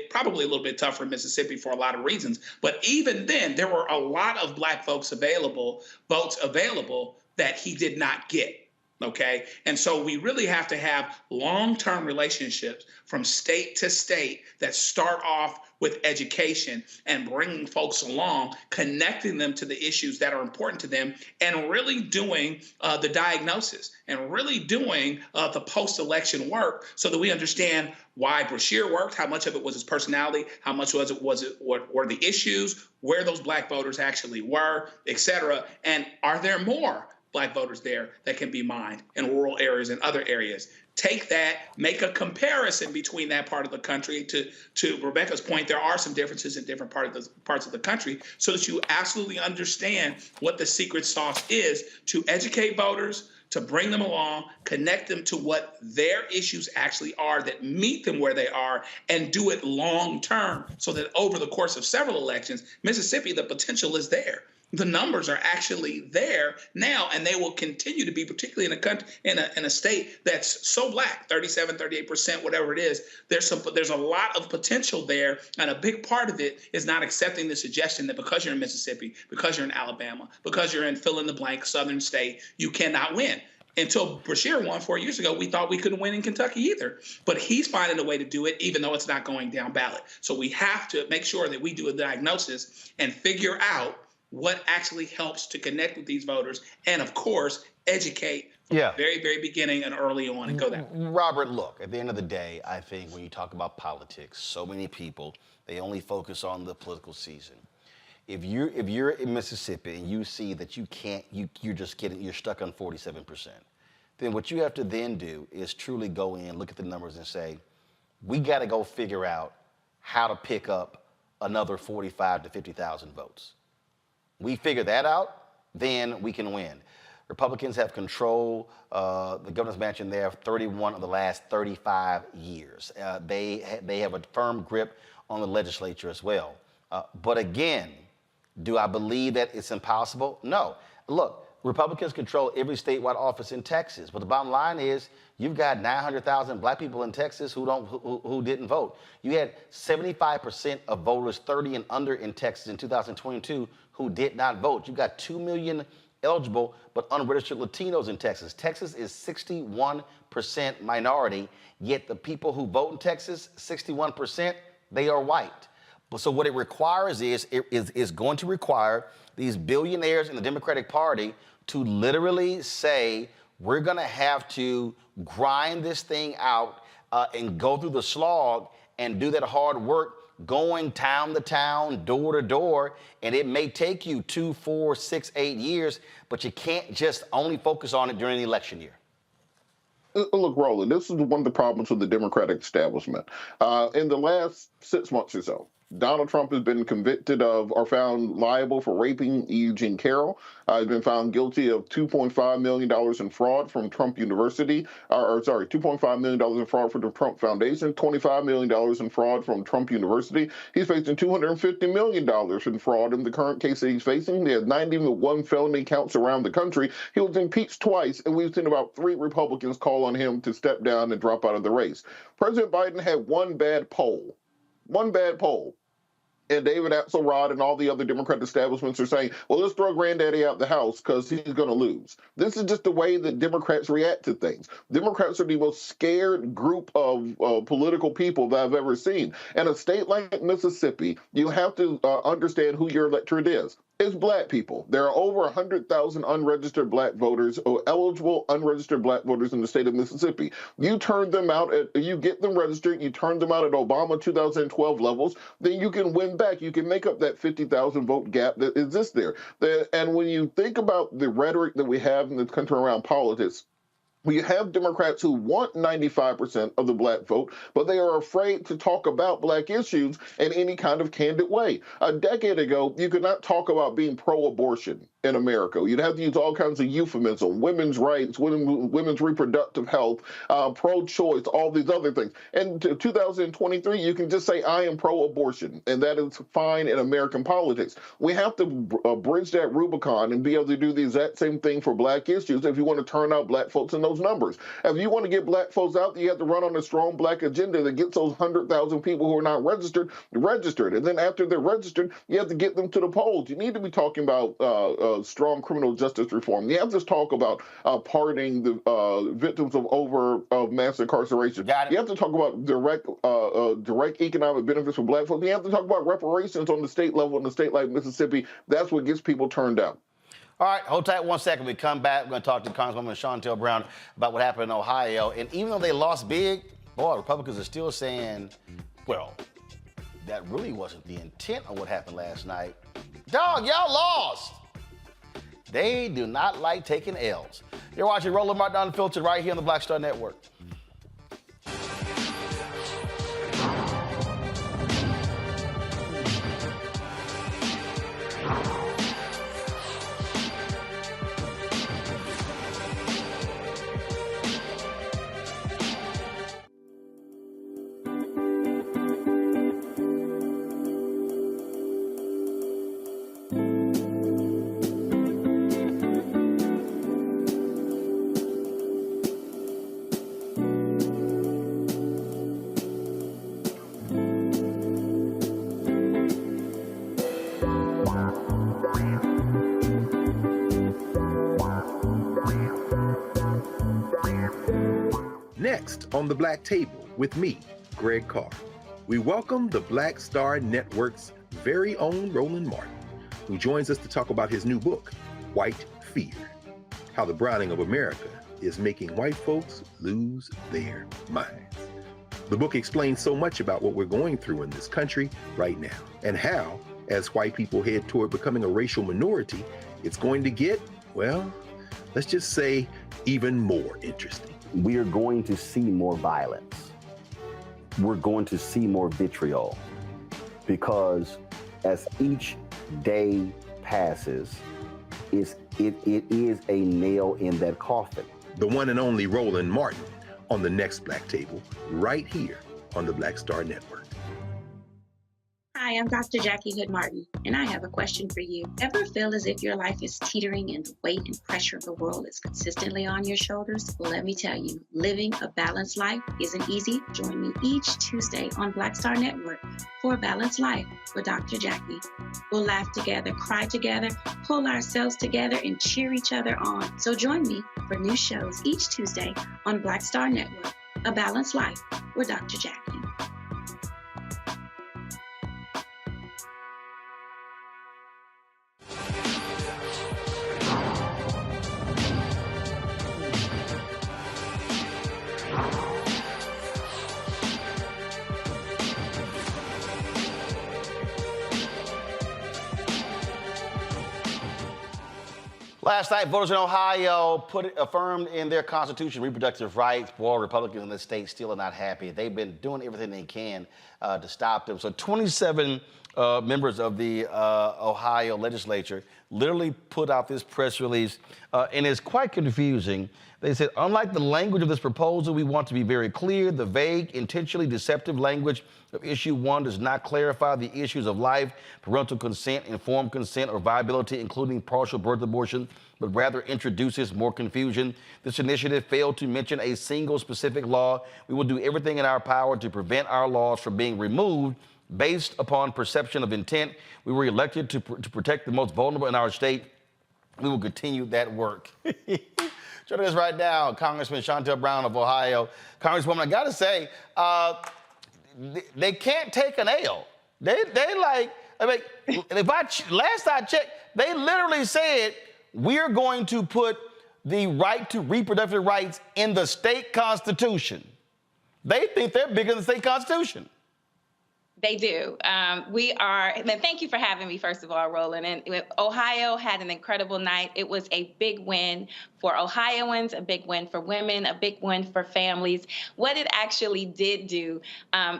probably a little bit tougher in Mississippi for a lot of reasons. But even then, there were a lot of black votes available that he did not get. Okay. And so we really have to have long-term relationships from state to state that start off with education and bringing folks along, connecting them to the issues that are important to them, and really doing the diagnosis and really doing the post-election work so that we understand why Brashear worked, how much of it was his personality, how much were the issues, where those black voters actually were, et cetera. And are there more black voters there that can be mined in rural areas and other areas? Take that, make a comparison between that part of the country. To Rebecca's point, there are some differences in different parts of the country, so that you absolutely understand what the secret sauce is to educate voters, to bring them along, connect them to what their issues actually are that meet them where they are, and do it long term, so that over the course of several elections, Mississippi, the potential is there. The numbers are actually there now, and they will continue to be, particularly in a country, in a state that's so black, 37, 38%, whatever it is. There's a lot of potential there, and a big part of it is not accepting the suggestion that because you're in Mississippi, because you're in Alabama, because you're in fill in the blank southern state, you cannot win. Until Brashear won 4 years ago, we thought we couldn't win in Kentucky either. But he's finding a way to do it, even though it's not going down ballot. So we have to make sure that we do a diagnosis and figure out what actually helps to connect with these voters, and of course, educate from the very, very beginning and early on, and go that way. Robert, look, at the end of the day, I think when you talk about politics, so many people, they only focus on the political season. If you're in Mississippi and you see that you're stuck on 47%, then what you have to then do is truly go in, look at the numbers and say, we got to go figure out how to pick up another 45 to 50,000 votes. We figure that out, then we can win. Republicans have control the governor's mansion there 31 of the last 35 years. They have a firm grip on the legislature as well. But again, do I believe that it's impossible? No. Look, Republicans control every statewide office in Texas, but the bottom line is you've got 900,000 black people in Texas who didn't vote. You had 75% of voters 30 and under in Texas in 2022 who did not vote. You got 2 million eligible but unregistered Latinos in Texas. Texas is 61% minority, yet the people who vote in Texas, 61%, they are white. So what it requires is going to require these billionaires in the Democratic Party to literally say, we're going to have to grind this thing out and go through the slog and do that hard work, going town to town, door to door. And it may take you 2, 4, 6, 8 years, but you can't just only focus on it during the election year. Look, Roland, this is one of the problems with the Democratic establishment. In the last 6 months or so, Donald Trump has been convicted of or found liable for raping Eugene Carroll. He's been found guilty of $2.5 million in fraud from Trump University, $2.5 million in fraud from the Trump Foundation, $25 million in fraud from Trump University. He's facing $250 million in fraud in the current case that he's facing. He has 91 felony counts around the country. He was impeached twice, and we've seen about 3 Republicans call on him to step down and drop out of the race. President Biden had one bad poll. And David Axelrod and all the other Democratic establishments are saying, well, let's throw Granddaddy out the house because he's going to lose. This is just the way that Democrats react to things. Democrats are the most scared group of political people that I've ever seen. In a state like Mississippi, you have to understand who your electorate is. is black people. There are over 100,000 unregistered black voters, or eligible unregistered black voters in the state of Mississippi. You turn them out, you get them registered, you turn them out at Obama 2012 levels, then you can win back. You can make up that 50,000 vote gap that exists there. And when you think about the rhetoric that we have in this country around politics, we have Democrats who want 95% of the black vote, but they are afraid to talk about black issues in any kind of candid way. A decade ago, you could not talk about being pro-abortion in America. You'd have to use all kinds of euphemism, women's rights, women's reproductive health, pro-choice, all these other things. And in 2023, you can just say, I am pro-abortion, and that is fine in American politics. We have to bridge that Rubicon and be able to do the exact same thing for black issues if you want to turn out black folks in those numbers. If you want to get black folks out, you have to run on a strong black agenda that gets those 100,000 people who are not registered. And then after they're registered, you have to get them to the polls. You need to be talking about strong criminal justice reform. You have to talk about pardoning the victims of mass incarceration. You have to talk about direct economic benefits for black folks. You have to talk about reparations on the state level in a state like Mississippi. That's what gets people turned out. All right, hold tight 1 second. We come back. We're going to talk to Congresswoman Shontel Brown about what happened in Ohio. And even though they lost big, boy, Republicans are still saying, well, that really wasn't the intent of what happened last night. Dog, y'all lost. They do not like taking L's. You're watching Roland Martin Unfiltered right here on the Black Star Network. Next on the Black Table with me, Greg Carr, we welcome the Black Star Network's very own Roland Martin, who joins us to talk about his new book, White Fear, How the Browning of America is Making White Folks Lose Their Minds. The book explains so much about what we're going through in this country right now, and how, as white people head toward becoming a racial minority, it's going to get, well, let's just say, even more interesting. We are going to see more violence. We're going to see more vitriol, because as each day passes, it is a nail in that coffin. The one and only Roland Martin on the next Black Table, right here on the Black Star Network. Hi, I'm Dr. Jackie Hood Martin, and I have a question for you. Ever feel as if your life is teetering and the weight and pressure of the world is consistently on your shoulders? Well, let me tell you, living a balanced life isn't easy. Join me each Tuesday on Black Star Network for A Balanced Life with Dr. Jackie. We'll laugh together, cry together, pull ourselves together, and cheer each other on. So join me for new shows each Tuesday on Black Star Network, A Balanced Life with Dr. Jackie. Last night, voters in Ohio affirmed in their constitution reproductive rights. Boy, Republicans in the state still are not happy. They've been doing everything they can to stop them. So 27 members of the Ohio legislature literally put out this press release, and it's quite confusing. They said, unlike the language of this proposal, we want to be very clear. The vague, intentionally deceptive language of issue 1 does not clarify the issues of life, parental consent, informed consent, or viability, including partial birth abortion, but rather introduces more confusion. This initiative failed to mention a single specific law. We will do everything in our power to prevent our laws from being removed based upon perception of intent. We were elected to protect the most vulnerable in our state. We will continue that work. Joining us right now, Congressman Shantel Brown of Ohio. Congresswoman, I gotta say, they can't take an L. They like, I mean, last I checked, they literally said, we're going to put the right to reproductive rights in the state constitution. They think they're bigger than the state constitution. They do. We are, and thank you for having me, first of all, Roland. And Ohio had an incredible night. It was a big win for Ohioans, a big win for women, a big win for families. What it actually did do,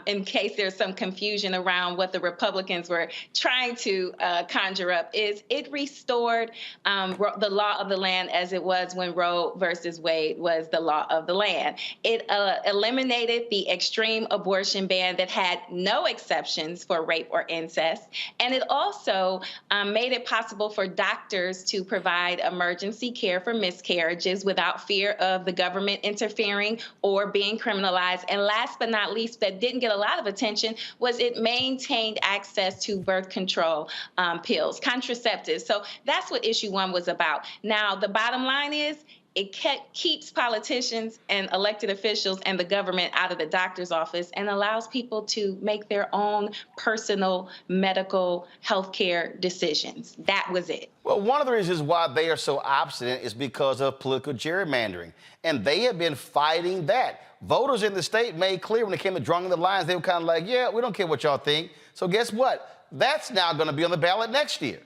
in case there's some confusion around what the Republicans were trying to conjure up, is it restored the law of the land as it was when Roe versus Wade was the law of the land. It eliminated the extreme abortion ban that had no exceptions for rape or incest. And it also made it possible for doctors to provide emergency care for miscarriages without fear of the government interfering or being criminalized. And last but not least, that didn't get a lot of attention, was it maintained access to birth control pills, contraceptives. So that's what issue 1 was about. Now, the bottom line is, it keeps politicians and elected officials and the government out of the doctor's office and allows people to make their own personal medical health care decisions. That was it. Well, one of the reasons why they are so obstinate is because of political gerrymandering. And they have been fighting that. Voters in the state made clear when it came to drawing the lines, they were kind of like, yeah, we don't care what y'all think. So guess what? That's now going to be on the ballot next year.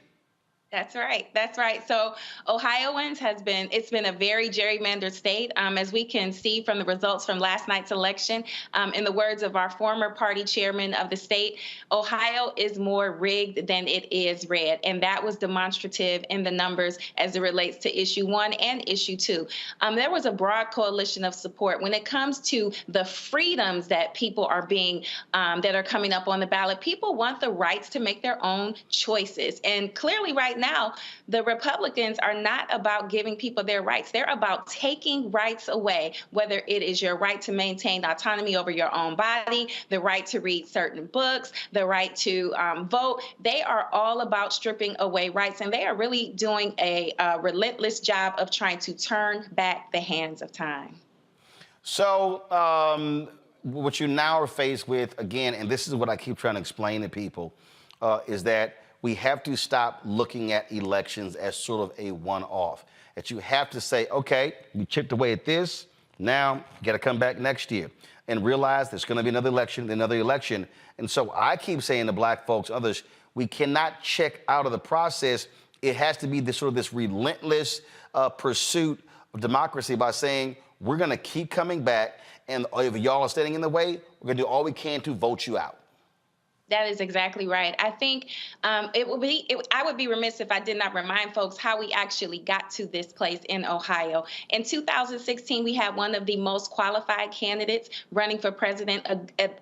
That's right. That's right. So Ohioans it's been a very gerrymandered state, as we can see from the results from last night's election. In the words of our former party chairman of the state, Ohio is more rigged than it is red. And that was demonstrative in the numbers as it relates to issue 1 and issue 2. There was a broad coalition of support when it comes to the freedoms that people are that are coming up on the ballot. People want the rights to make their own choices. And clearly right now, the Republicans are not about giving people their rights. They're about taking rights away, whether it is your right to maintain autonomy over your own body, the right to read certain books, the right to vote. They are all about stripping away rights, and they are really doing a relentless job of trying to turn back the hands of time. So what you now are faced with, again, and this is what I keep trying to explain to people, is that we have to stop looking at elections as sort of a one-off. That you have to say, okay, we chipped away at this, now you got to come back next year and realize there's going to be another election. And so I keep saying to black folks, others, we cannot check out of the process. It has to be this relentless pursuit of democracy by saying, we're going to keep coming back, and if y'all are standing in the way, we're going to do all we can to vote you out. That is exactly right. I think I would be remiss if I did not remind folks how we actually got to this place in Ohio. In 2016, we had one of the most qualified candidates running for president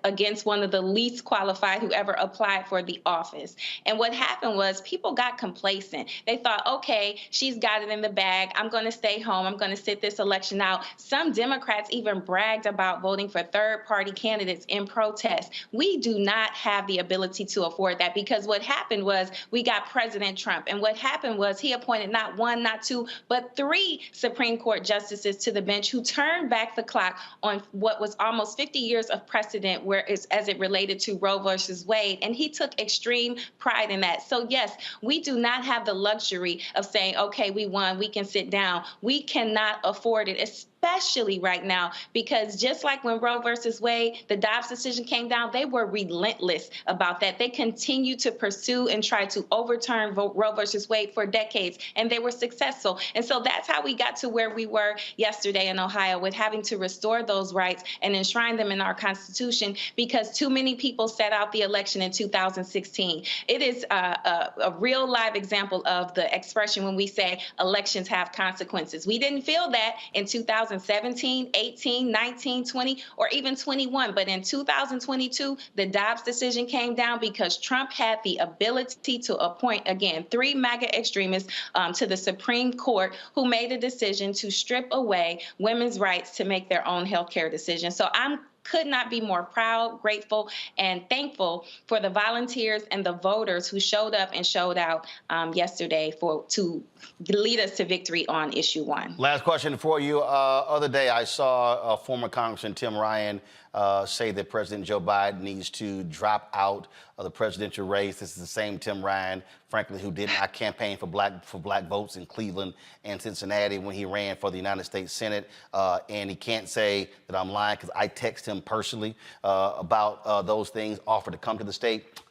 against one of the least qualified who ever applied for the office. And what happened was people got complacent. They thought, okay, she's got it in the bag. I'm going to stay home. I'm going to sit this election out. Some Democrats even bragged about voting for third-party candidates in protest. We do not have the ability to afford that, because what happened was we got President Trump, and what happened was he appointed not 1, not 2, but 3 Supreme Court justices to the bench who turned back the clock on what was almost 50 years of precedent as it related to Roe versus Wade, and he took extreme pride in that. So yes, we do not have the luxury of saying, okay, we won, we can sit down. We cannot afford it, especially right now, because just like when Roe versus Wade, the Dobbs decision came down, they were relentless about that. They continued to pursue and try to overturn Roe versus Wade for decades, and they were successful. And so that's how we got to where we were yesterday in Ohio, with having to restore those rights and enshrine them in our Constitution, because too many people sat out the election in 2016. It is a real live example of the expression when we say elections have consequences. We didn't feel that in 2017, 18, 19, 20, or even 21. But in 2022, the Dobbs decision came down because Trump had the ability to appoint, again, 3 MAGA extremists to the Supreme Court who made a decision to strip away women's rights to make their own health care decisions. So I'm could not be more proud, grateful, and thankful for the volunteers and the voters who showed up and showed out yesterday to lead us to victory on issue 1. Last question for you. Other day, I saw former Congressman Tim Ryan say that President Joe Biden needs to drop out of the presidential race. This is the same Tim Ryan, frankly, who did not campaign for black votes in Cleveland and Cincinnati when he ran for the United States Senate. And he can't say that I'm lying because I text him personally about those things, offered to come to the state,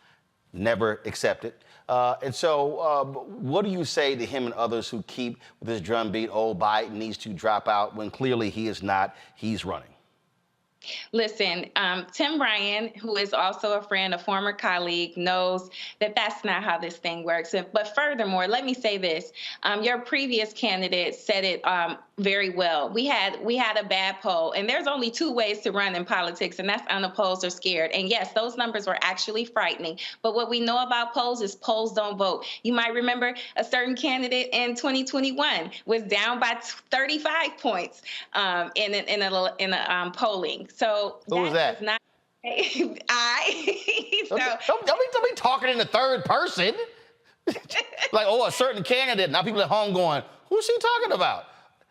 never accepted. And so what do you say to him and others who keep with this drumbeat, oh, Biden needs to drop out, when clearly he is not, he's running? Listen, Tim Ryan, who is also a friend, a former colleague, knows that that's not how this thing works. But furthermore, let me say this. Your previous candidate said it very well. We had a bad poll, and there's only 2 ways to run in politics, and that's unopposed or scared. And yes, those numbers were actually frightening. But what we know about polls is polls don't vote. You might remember a certain candidate in 2021 was down by 35 points in a polling. So who was that? Not so, don't be talking in the third person. Like, oh, a certain candidate. Now people at home going, who's she talking about?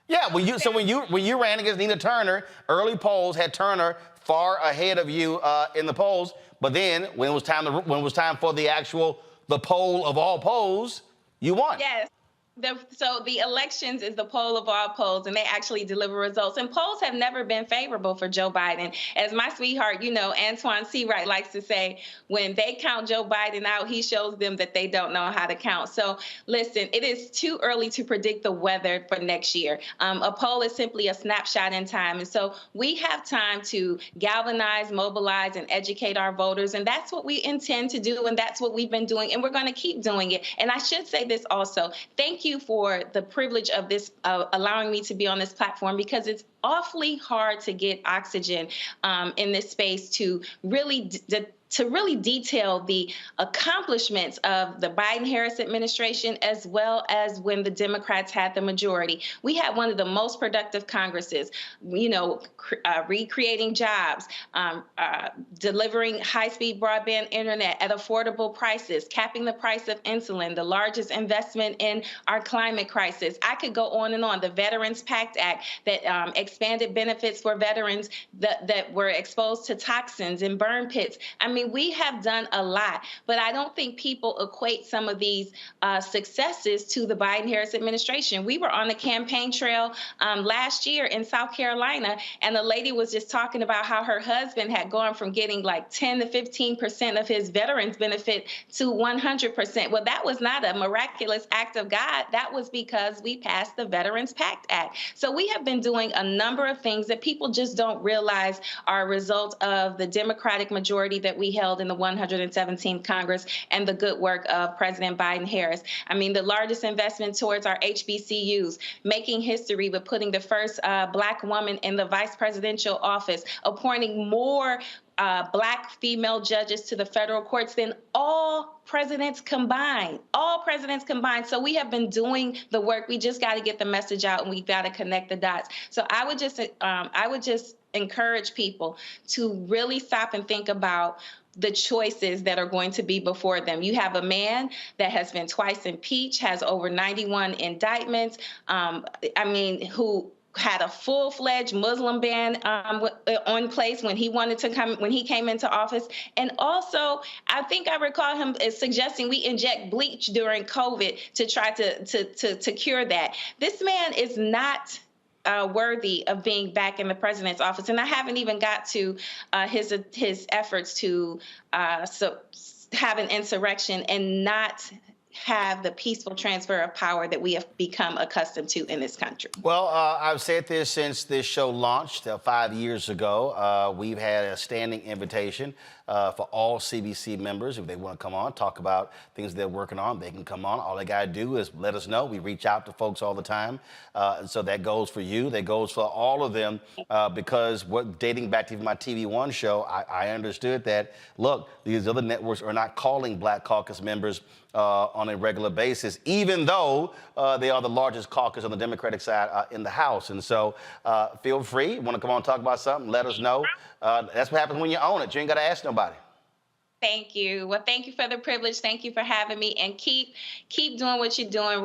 Yeah, when you ran against Nina Turner, early polls had Turner far ahead of you in the polls. But then when it was time for the poll of all polls, you won. Yes. So the elections is the poll of all polls, and they actually deliver results. And polls have never been favorable for Joe Biden. As my sweetheart, Antoine Seawright likes to say, when they count Joe Biden out, he shows them that they don't know how to count. So listen, it is too early to predict the weather for next year. A poll is simply a snapshot in time. And so we have time to galvanize, mobilize, and educate our voters. And that's what we intend to do. And that's what we've been doing. And we're going to keep doing it. And I should say this also. Thank you for the privilege of this, allowing me to be on this platform, because it's awfully hard to get oxygen in this space to really detail the accomplishments of the Biden-Harris administration, as well as when the Democrats had the majority. We had one of the most productive Congresses, recreating jobs, delivering high-speed broadband internet at affordable prices, capping the price of insulin, the largest investment in our climate crisis. I could go on and on. The Veterans PACT Act that expanded benefits for veterans that were exposed to toxins and burn pits. I mean, we have done a lot, but I don't think people equate some of these successes to the Biden-Harris administration. We were on the campaign trail last year in South Carolina, and the lady was just talking about how her husband had gone from getting like 10 to 15% of his veterans benefit to 100%. Well, that was not a miraculous act of God. That was because we passed the Veterans PACT Act. So we have been doing a number of things that people just don't realize are a result of the Democratic majority that we held in the 117th Congress and the good work of President Biden-Harris. I mean, the largest investment towards our HBCUs, making history with putting the first Black woman in the vice presidential office, appointing more Black female judges to the federal courts than all presidents combined. So we have been doing the work. We just got to get the message out, and we've got to connect the dots. So I would just encourage people to really stop and think about the choices that are going to be before them. You have a man that has been twice impeached, has over 91 indictments, who had a full-fledged Muslim ban on place when he came into office. And also, I think I recall him as suggesting we inject bleach during COVID to try to cure that. This man is not worthy of being back in the president's office. And I haven't even got to his efforts to have an insurrection and not have the peaceful transfer of power that we have become accustomed to in this country. Well, I've said this since this show launched 5 years ago. We've had a standing invitation for all CBC members. If they want to come on, talk about things they're working on, they can come on. All they got to do is let us know. We reach out to folks all the time. And so that goes for you. That goes for all of them because dating back to my TV One show, I understood that, look, these other networks are not calling Black Caucus members on a regular basis, even though they are the largest caucus on the Democratic side in the House. And so feel free. Want to come on and talk about something, let us know. That's what happens when you own it. You ain't got to ask nobody. Thank you. Well, thank you for the privilege. Thank you for having me, and keep doing what you're doing,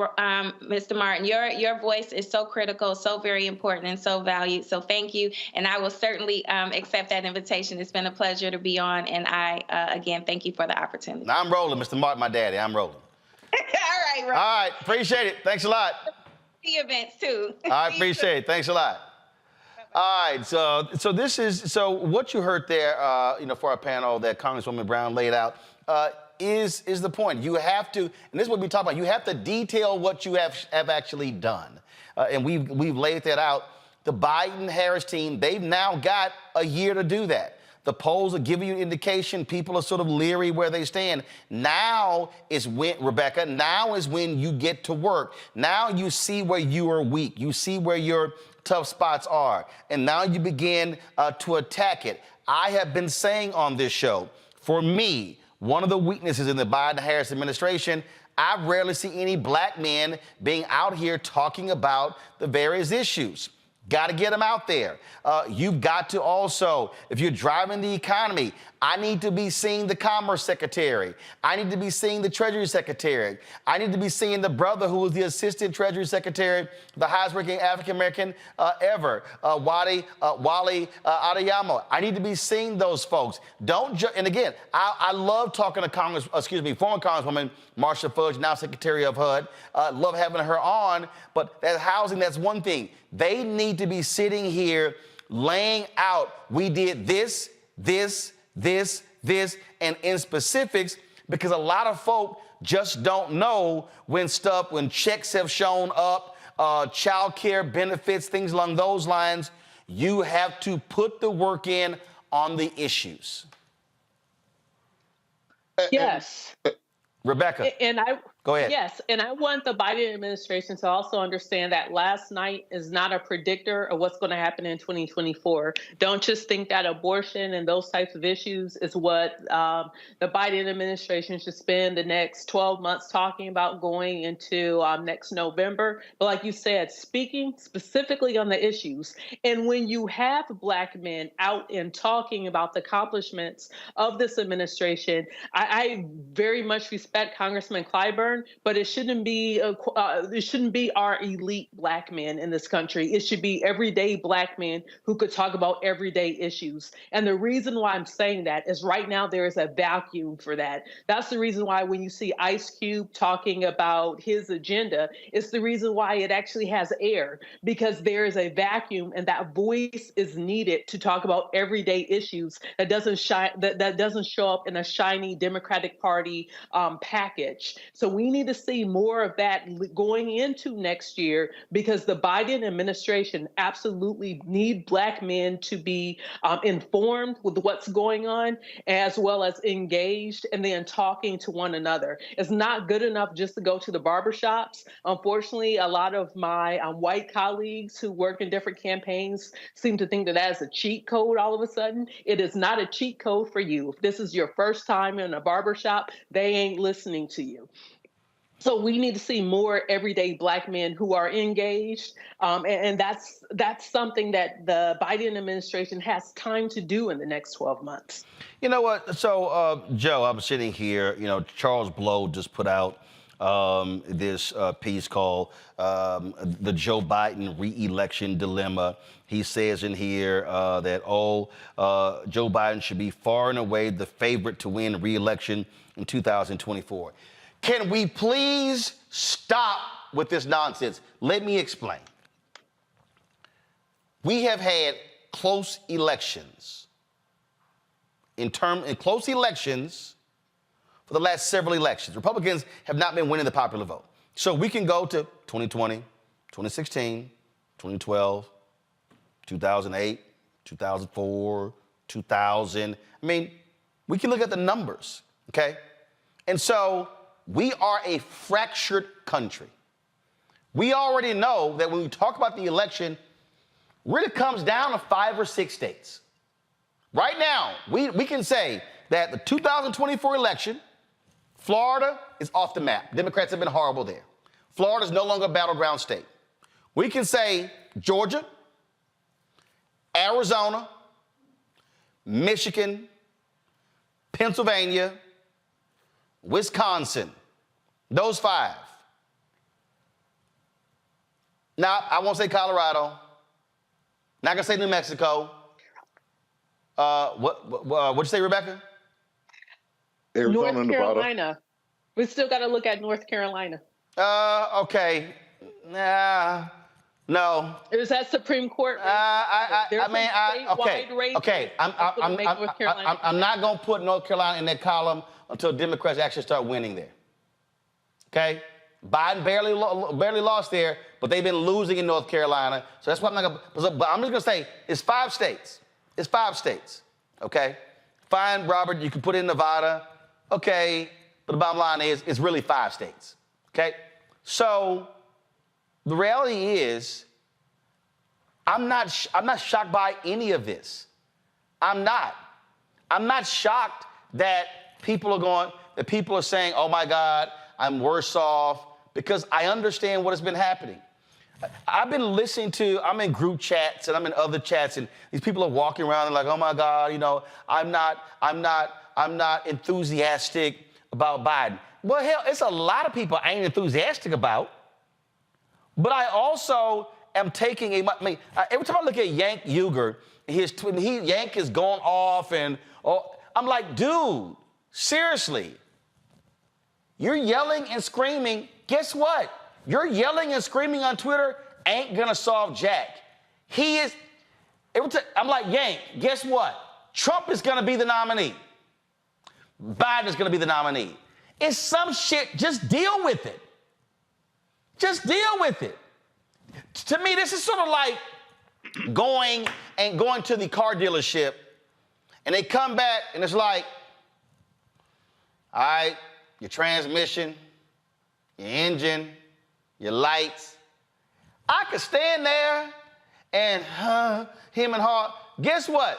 Mr. Martin. Your voice is so critical, so very important, and so valued. So thank you, and I will certainly accept that invitation. It's been a pleasure to be on, and I again thank you for the opportunity. Now, I'm Roland, Mr. Martin, my daddy. I'm Roland. All right, Roland. All right, appreciate it. Thanks a lot. The events too. I appreciate it. Thanks a lot. All right, so what you heard there, for our panel that Congresswoman Brown laid out, is the point. You have to, and this is what we talk about. You have to detail what you have actually done, and we've laid that out. The Biden-Harris team, they've now got a year to do that. The polls are giving you an indication. People are sort of leery where they stand. Now is when, Rebecca, now is when you get to work. Now you see where you are weak. You see where your tough spots are. And now you begin to attack it. I have been saying on this show, for me, one of the weaknesses in the Biden-Harris administration, I rarely see any black men being out here talking about the various issues. Got to get them out there. You've got to also, if you're driving the economy, I need to be seeing the Commerce Secretary. I need to be seeing the Treasury Secretary. I need to be seeing the brother who was the Assistant Treasury Secretary, the highest ranking African-American ever, Wally Adeyemo. I need to be seeing those folks. And again, I love talking to former Congresswoman Marsha Fudge, now Secretary of HUD. Love having her on, but that housing, that's one thing. They need to be sitting here laying out, we did this, and in specifics, because a lot of folk just don't know when checks have shown up, child care benefits, things along those lines. You have to put the work in on the issues. Yes. Rebecca. Go ahead. Yes, and I want the Biden administration to also understand that last night is not a predictor of what's going to happen in 2024. Don't just think that abortion and those types of issues is what the Biden administration should spend the next 12 months talking about going into next November. But like you said, speaking specifically on the issues. And when you have black men out and talking about the accomplishments of this administration, I very much respect Congressman Clyburn, but it shouldn't be our elite black men in this country. It should be everyday black men who could talk about everyday issues. And the reason why I'm saying that is right now there is a vacuum for that. That's the reason why when you see Ice Cube talking about his agenda, it's the reason why it actually has air, because there is a vacuum and that voice is needed to talk about everyday issues that doesn't show up in a shiny Democratic Party package. So we need to see more of that going into next year, because the Biden administration absolutely need black men to be informed with what's going on, as well as engaged and then talking to one another. It's not good enough just to go to the barbershops. Unfortunately, a lot of my white colleagues who work in different campaigns seem to think that is a cheat code all of a sudden. It is not a cheat code for you. If this is your first time in a barbershop, they ain't listening to you. So we need to see more everyday black men who are engaged, and that's something that the Biden administration has time to do in the next 12 months. You know what? So, Joe, I'm sitting here. Charles Blow just put out this piece called "The Joe Biden Re-Election Dilemma." He says in here that Joe Biden should be far and away the favorite to win re-election in 2024. Can we please stop with this nonsense? Let me explain. We have had close elections. In close elections for the last several elections. Republicans have not been winning the popular vote. So we can go to 2020, 2016, 2012, 2008, 2004, 2000. We can look at the numbers, okay? And so we are a fractured country. We already know that when we talk about the election, really comes down to 5 or 6 states. Right now, we can say that the 2024 election, Florida is off the map. Democrats have been horrible there. Florida is no longer a battleground state. We can say Georgia, Arizona, Michigan, Pennsylvania, Wisconsin, those 5. Now, I won't say Colorado. Not gonna say New Mexico. What'd you say, Rebecca? Arizona, North Nevada. Carolina. We still got to look at North Carolina. Okay. Nah, no. Is that Supreme Court race? Okay. I'm not gonna put North Carolina in that column until Democrats actually start winning there. Okay. Biden barely lost there, but they've been losing in North Carolina. So that's why I'm not gonna. But I'm just gonna say it's 5 states. It's 5 states. Okay. Fine, Robert. You can put in Nevada. Okay. But the bottom line is it's really 5 states. Okay. So the reality is, I'm not shocked by any of this. I'm not. I'm not shocked that people are saying, oh my God, I'm worse off, because I understand what has been happening. I've been listening to, I'm in group chats and I'm in other chats, and these people are walking around and like, oh my God, I'm not enthusiastic about Biden. Well, hell, it's a lot of people I ain't enthusiastic about. But I also am taking every time I look at Yank Uger, Yank is going off, and I'm like, dude, seriously, you're yelling and screaming. Guess what? You're yelling and screaming on Twitter ain't gonna solve jack. I'm like, Yank, guess what? Trump is gonna be the nominee. Biden is gonna be the nominee. It's some shit, just deal with it. Just deal with it. To me, this is sort of like going to the car dealership, and they come back and it's like, all right, your transmission, your engine, your lights. I could stand there and him and her. Guess what?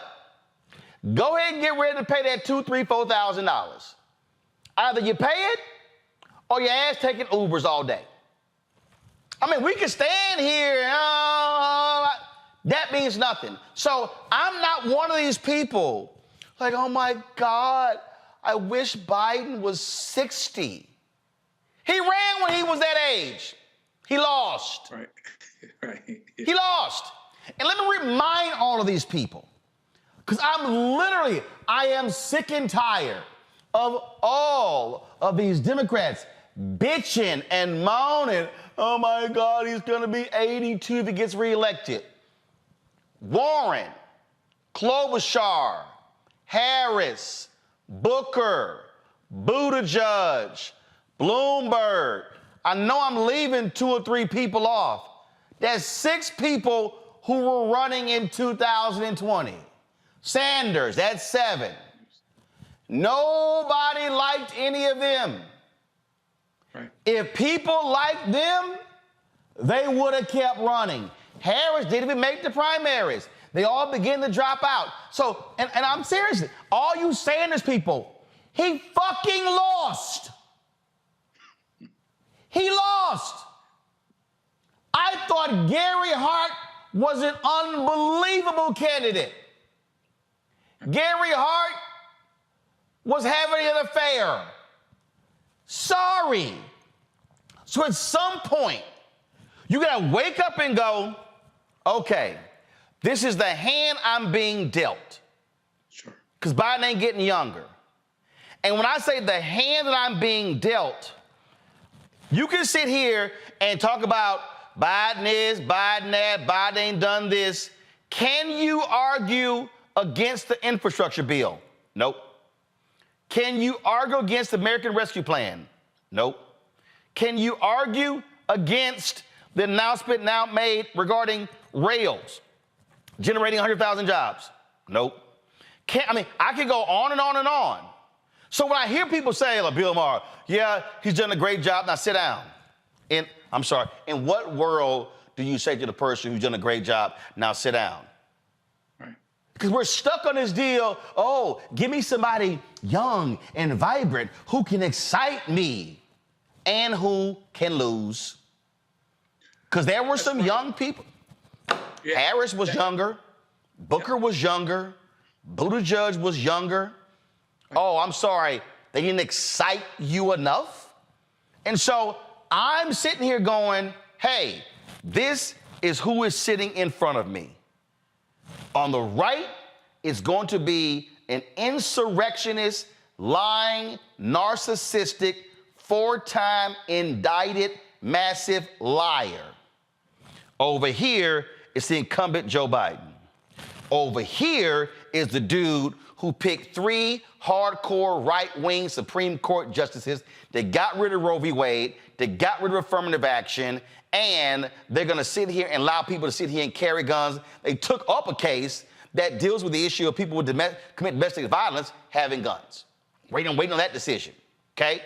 Go ahead and get ready to pay that $2,000, $3,000, $4,000. Either you pay it or your ass taking Ubers all day. I mean, we can stand here and that means nothing. So I'm not one of these people like, oh my God, I wish Biden was 60. He ran when he was that age. He lost. Right. Right. He lost. And let me remind all of these people, because I am sick and tired of all of these Democrats bitching and moaning. Oh my God, he's going to be 82 if he gets reelected. Warren, Klobuchar, Harris, Booker, Buttigieg, Bloomberg. I know I'm leaving 2 or 3 people off. There's 6 people who were running in 2020. Sanders, that's 7. Nobody liked any of them. Right. If people liked them, they would have kept running. Harris didn't even make the primaries. They all began to drop out. So, and I'm serious, all you Sanders people, he fucking lost. He lost. I thought Gary Hart was an unbelievable candidate. Gary Hart was having an affair. Sorry. So at some point, you gotta wake up and go, okay, this is the hand I'm being dealt. Sure. Because Biden ain't getting younger. And when I say the hand that I'm being dealt, you can sit here and talk about Biden is, Biden that, Biden ain't done this. Can you argue against the infrastructure bill? Nope. Can you argue against the American Rescue Plan? Nope. Can you argue against the announcement now made regarding rails, generating 100,000 jobs? Nope. I could go on and on and on. So when I hear people say, like Bill Maher, yeah, he's done a great job, now sit down. In what world do you say to the person who's done a great job, now sit down? Right. Because we're stuck on this deal, oh, give me somebody young and vibrant who can excite me and who can lose. Because there were some young people. Yeah. Harris was younger. Booker was younger. Buttigieg was younger. Oh, I'm sorry. They didn't excite you enough? And so I'm sitting here going, hey, this is who is sitting in front of me. On the right is going to be an insurrectionist, lying, narcissistic, 4-time indicted, massive liar. Over here is the incumbent Joe Biden. Over here is the dude who picked 3 hardcore right-wing Supreme Court justices that got rid of Roe v. Wade, that got rid of affirmative action, and they're going to sit here and allow people to sit here and carry guns. They took up a case that deals with the issue of people who commit domestic violence having guns. Waiting on that decision, okay?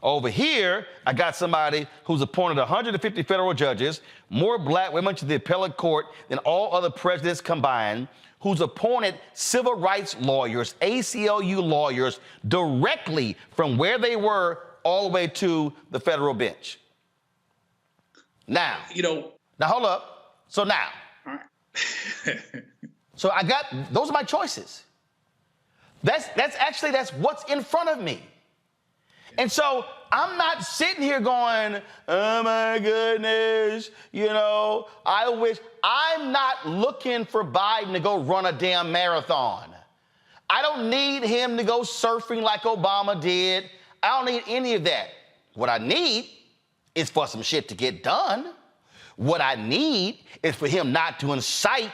Over here, I got somebody who's appointed 150 federal judges, more black women to the appellate court than all other presidents combined, who's appointed civil rights lawyers, ACLU lawyers, directly from where they were all the way to the federal bench. Now, now hold up. So now, all right. so those are my choices. That's what's in front of me. And so I'm not sitting here going, oh my goodness, I'm not looking for Biden to go run a damn marathon. I don't need him to go surfing like Obama did. I don't need any of that. What I need is for some shit to get done. What I need is for him not to incite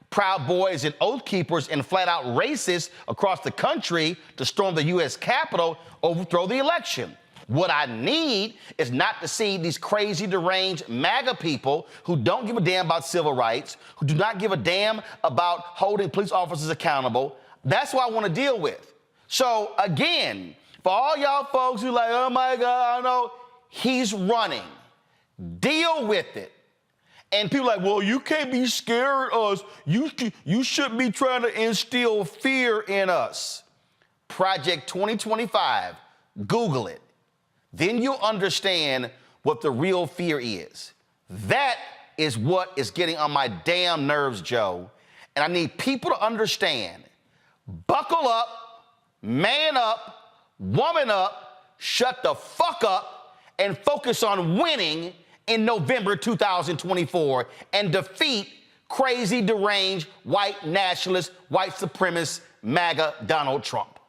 Proud Boys and Oath Keepers and flat out racists across the country to storm the U.S. Capitol, overthrow the election. What I need is not to see these crazy, deranged MAGA people who don't give a damn about civil rights, who do not give a damn about holding police officers accountable. That's what I want to deal with. So again, for all y'all folks who like, oh my God, I know, he's running. Deal with it. And people are like, well, you can't be scared of us. You shouldn't be trying to instill fear in us. Project 2025, Google it. Then you'll understand what the real fear is. That is what is getting on my damn nerves, Joe. And I need people to understand. Buckle up, man up, woman up, shut the fuck up, and focus on winning in November 2024 and defeat crazy, deranged, white nationalist, white supremacist, MAGA Donald Trump.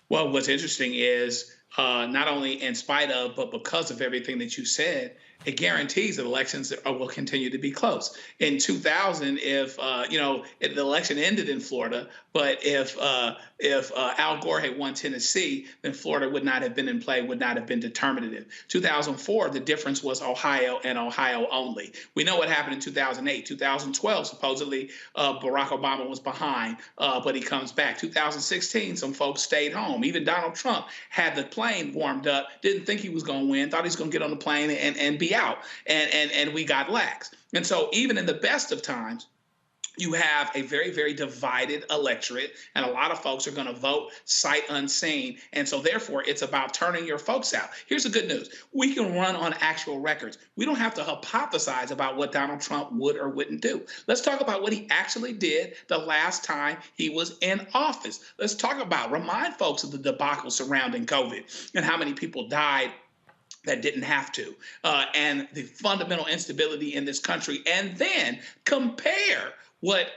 Well, what's interesting is not only in spite of, but because of everything that you said, it guarantees that elections will continue to be close. In 2000, if the election ended in Florida, but if Al Gore had won Tennessee, then Florida would not have been in play, would not have been determinative. 2004, the difference was Ohio and Ohio only. We know what happened in 2008. 2012, supposedly Barack Obama was behind, but he comes back. 2016, some folks stayed home. Even Donald Trump had the plane warmed up, didn't think he was going to win, thought he was going to get on the plane and be out, and we got lax. And so even in the best of times, you have a very, very divided electorate, and a lot of folks are going to vote sight unseen. And so therefore, it's about turning your folks out. Here's the good news. We can run on actual records. We don't have to hypothesize about what Donald Trump would or wouldn't do. Let's talk about what he actually did the last time he was in office. Let's remind folks of the debacle surrounding COVID and how many people died that didn't have to, and the fundamental instability in this country, and then compare what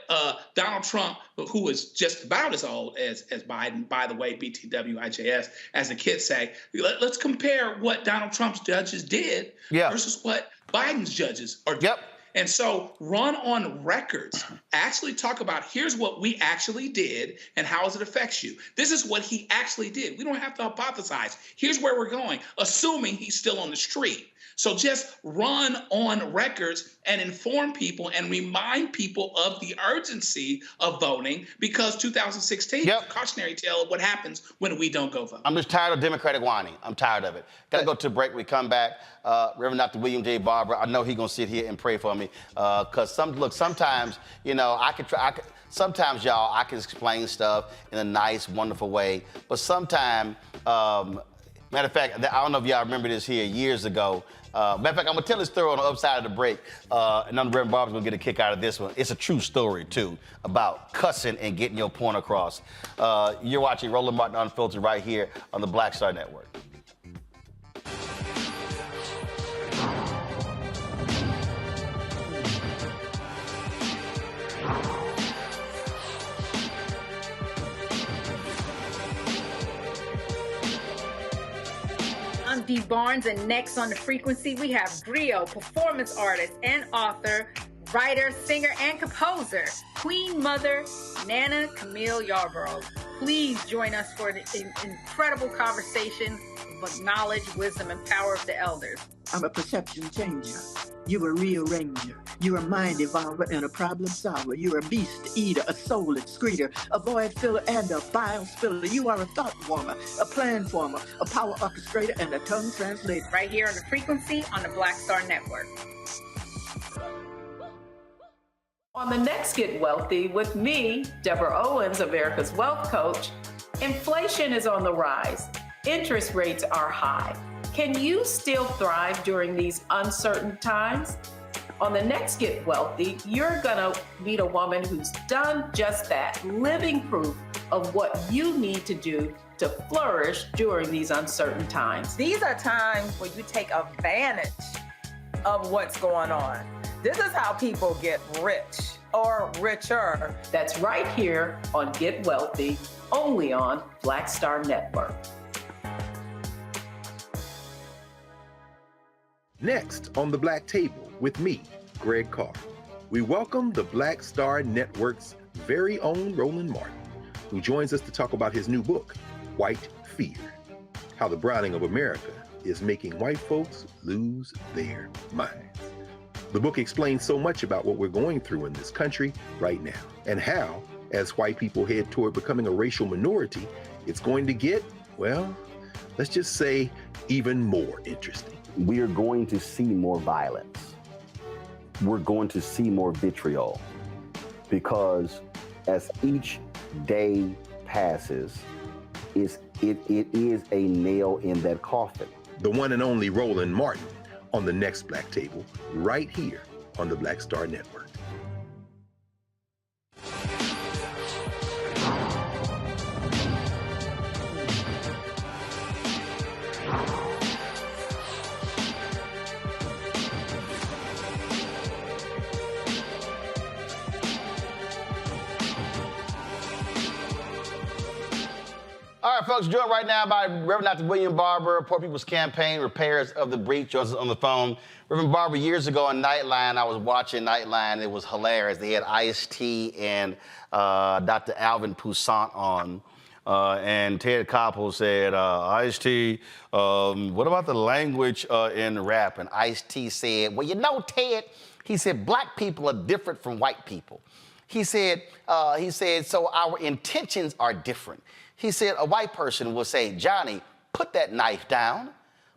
Donald Trump, who is just about as old as Biden, by the way, BTWIJS, as the kids say, let's compare what Donald Trump's judges did versus what Biden's judges are doing. And so run on records. Actually talk about here's what we actually did and how it affects you. This is what he actually did. We don't have to hypothesize. Here's where we're going, assuming he's still on the street. So just run on records and inform people and remind people of the urgency of voting, because 2016 is a cautionary tale of what happens when we don't go vote. I'm just tired of Democratic whining. I'm tired of it. Gotta go to a break. We come back. Reverend Dr. William J. Barber, I know he's gonna sit here and pray for me. Cause sometimes, you know, sometimes y'all, I can explain stuff in a nice, wonderful way. But sometimes, matter of fact, I don't know if y'all remember this here years ago. Matter of fact, I'm gonna tell this story on the upside of the break, and then Reverend Barber's gonna get a kick out of this one. It's a true story too, about cussing and getting your point across. You're watching Roland Martin Unfiltered right here on the Black Star Network. I'm Dee Barnes, and next on The Frequency, we have griot, performance artist and author, writer, singer, and composer, Queen Mother Nana Camille Yarborough. Please join us for an incredible conversation of knowledge, wisdom, and power of the elders. I'm a perception changer. You're a rearranger. You're a mind evolver and a problem solver. You're a beast eater, a soul excreter, a void filler, and a bile spiller. You are a thought warmer, a plan former, a power orchestrator, and a tongue translator. Right here on The Frequency on the Black Star Network. On the next Get Wealthy with me, Deborah Owens, America's Wealth Coach, inflation is on the rise. Interest rates are high. Can you still thrive during these uncertain times? On the next Get Wealthy, you're gonna meet a woman who's done just that, living proof of what you need to do to flourish during these uncertain times. These are times where you take advantage of what's going on. This is how people get rich or richer. That's right here on Get Wealthy, only on Black Star Network. Next on the Black Table with me, Greg Carr, we welcome the Black Star Network's very own Roland Martin, who joins us to talk about his new book, White Fear, How the Browning of America is Making White Folks Lose Their Minds. The book explains so much about what we're going through in this country right now, and how, as white people head toward becoming a racial minority, it's going to get, well, let's just say, even more interesting. We are going to see more violence. We're going to see more vitriol, because as each day passes, it is a nail in that coffin. The one and only Roland Martin on the next Black Table, right here on the Black Star Network. All right, folks, joined right now by Reverend Dr. William Barber, Poor People's Campaign, Repairers of the Breach, joins us on the phone. Reverend Barber, years ago on Nightline, I was watching Nightline. It was hilarious. They had Ice-T and Dr. Alvin Toussaint on. And Ted Koppel said, Ice-T, what about the language in rap? And Ice-T said, well, you know, Ted, he said, black people are different from white people. He said, so our intentions are different. He said a white person will say, Johnny, put that knife down.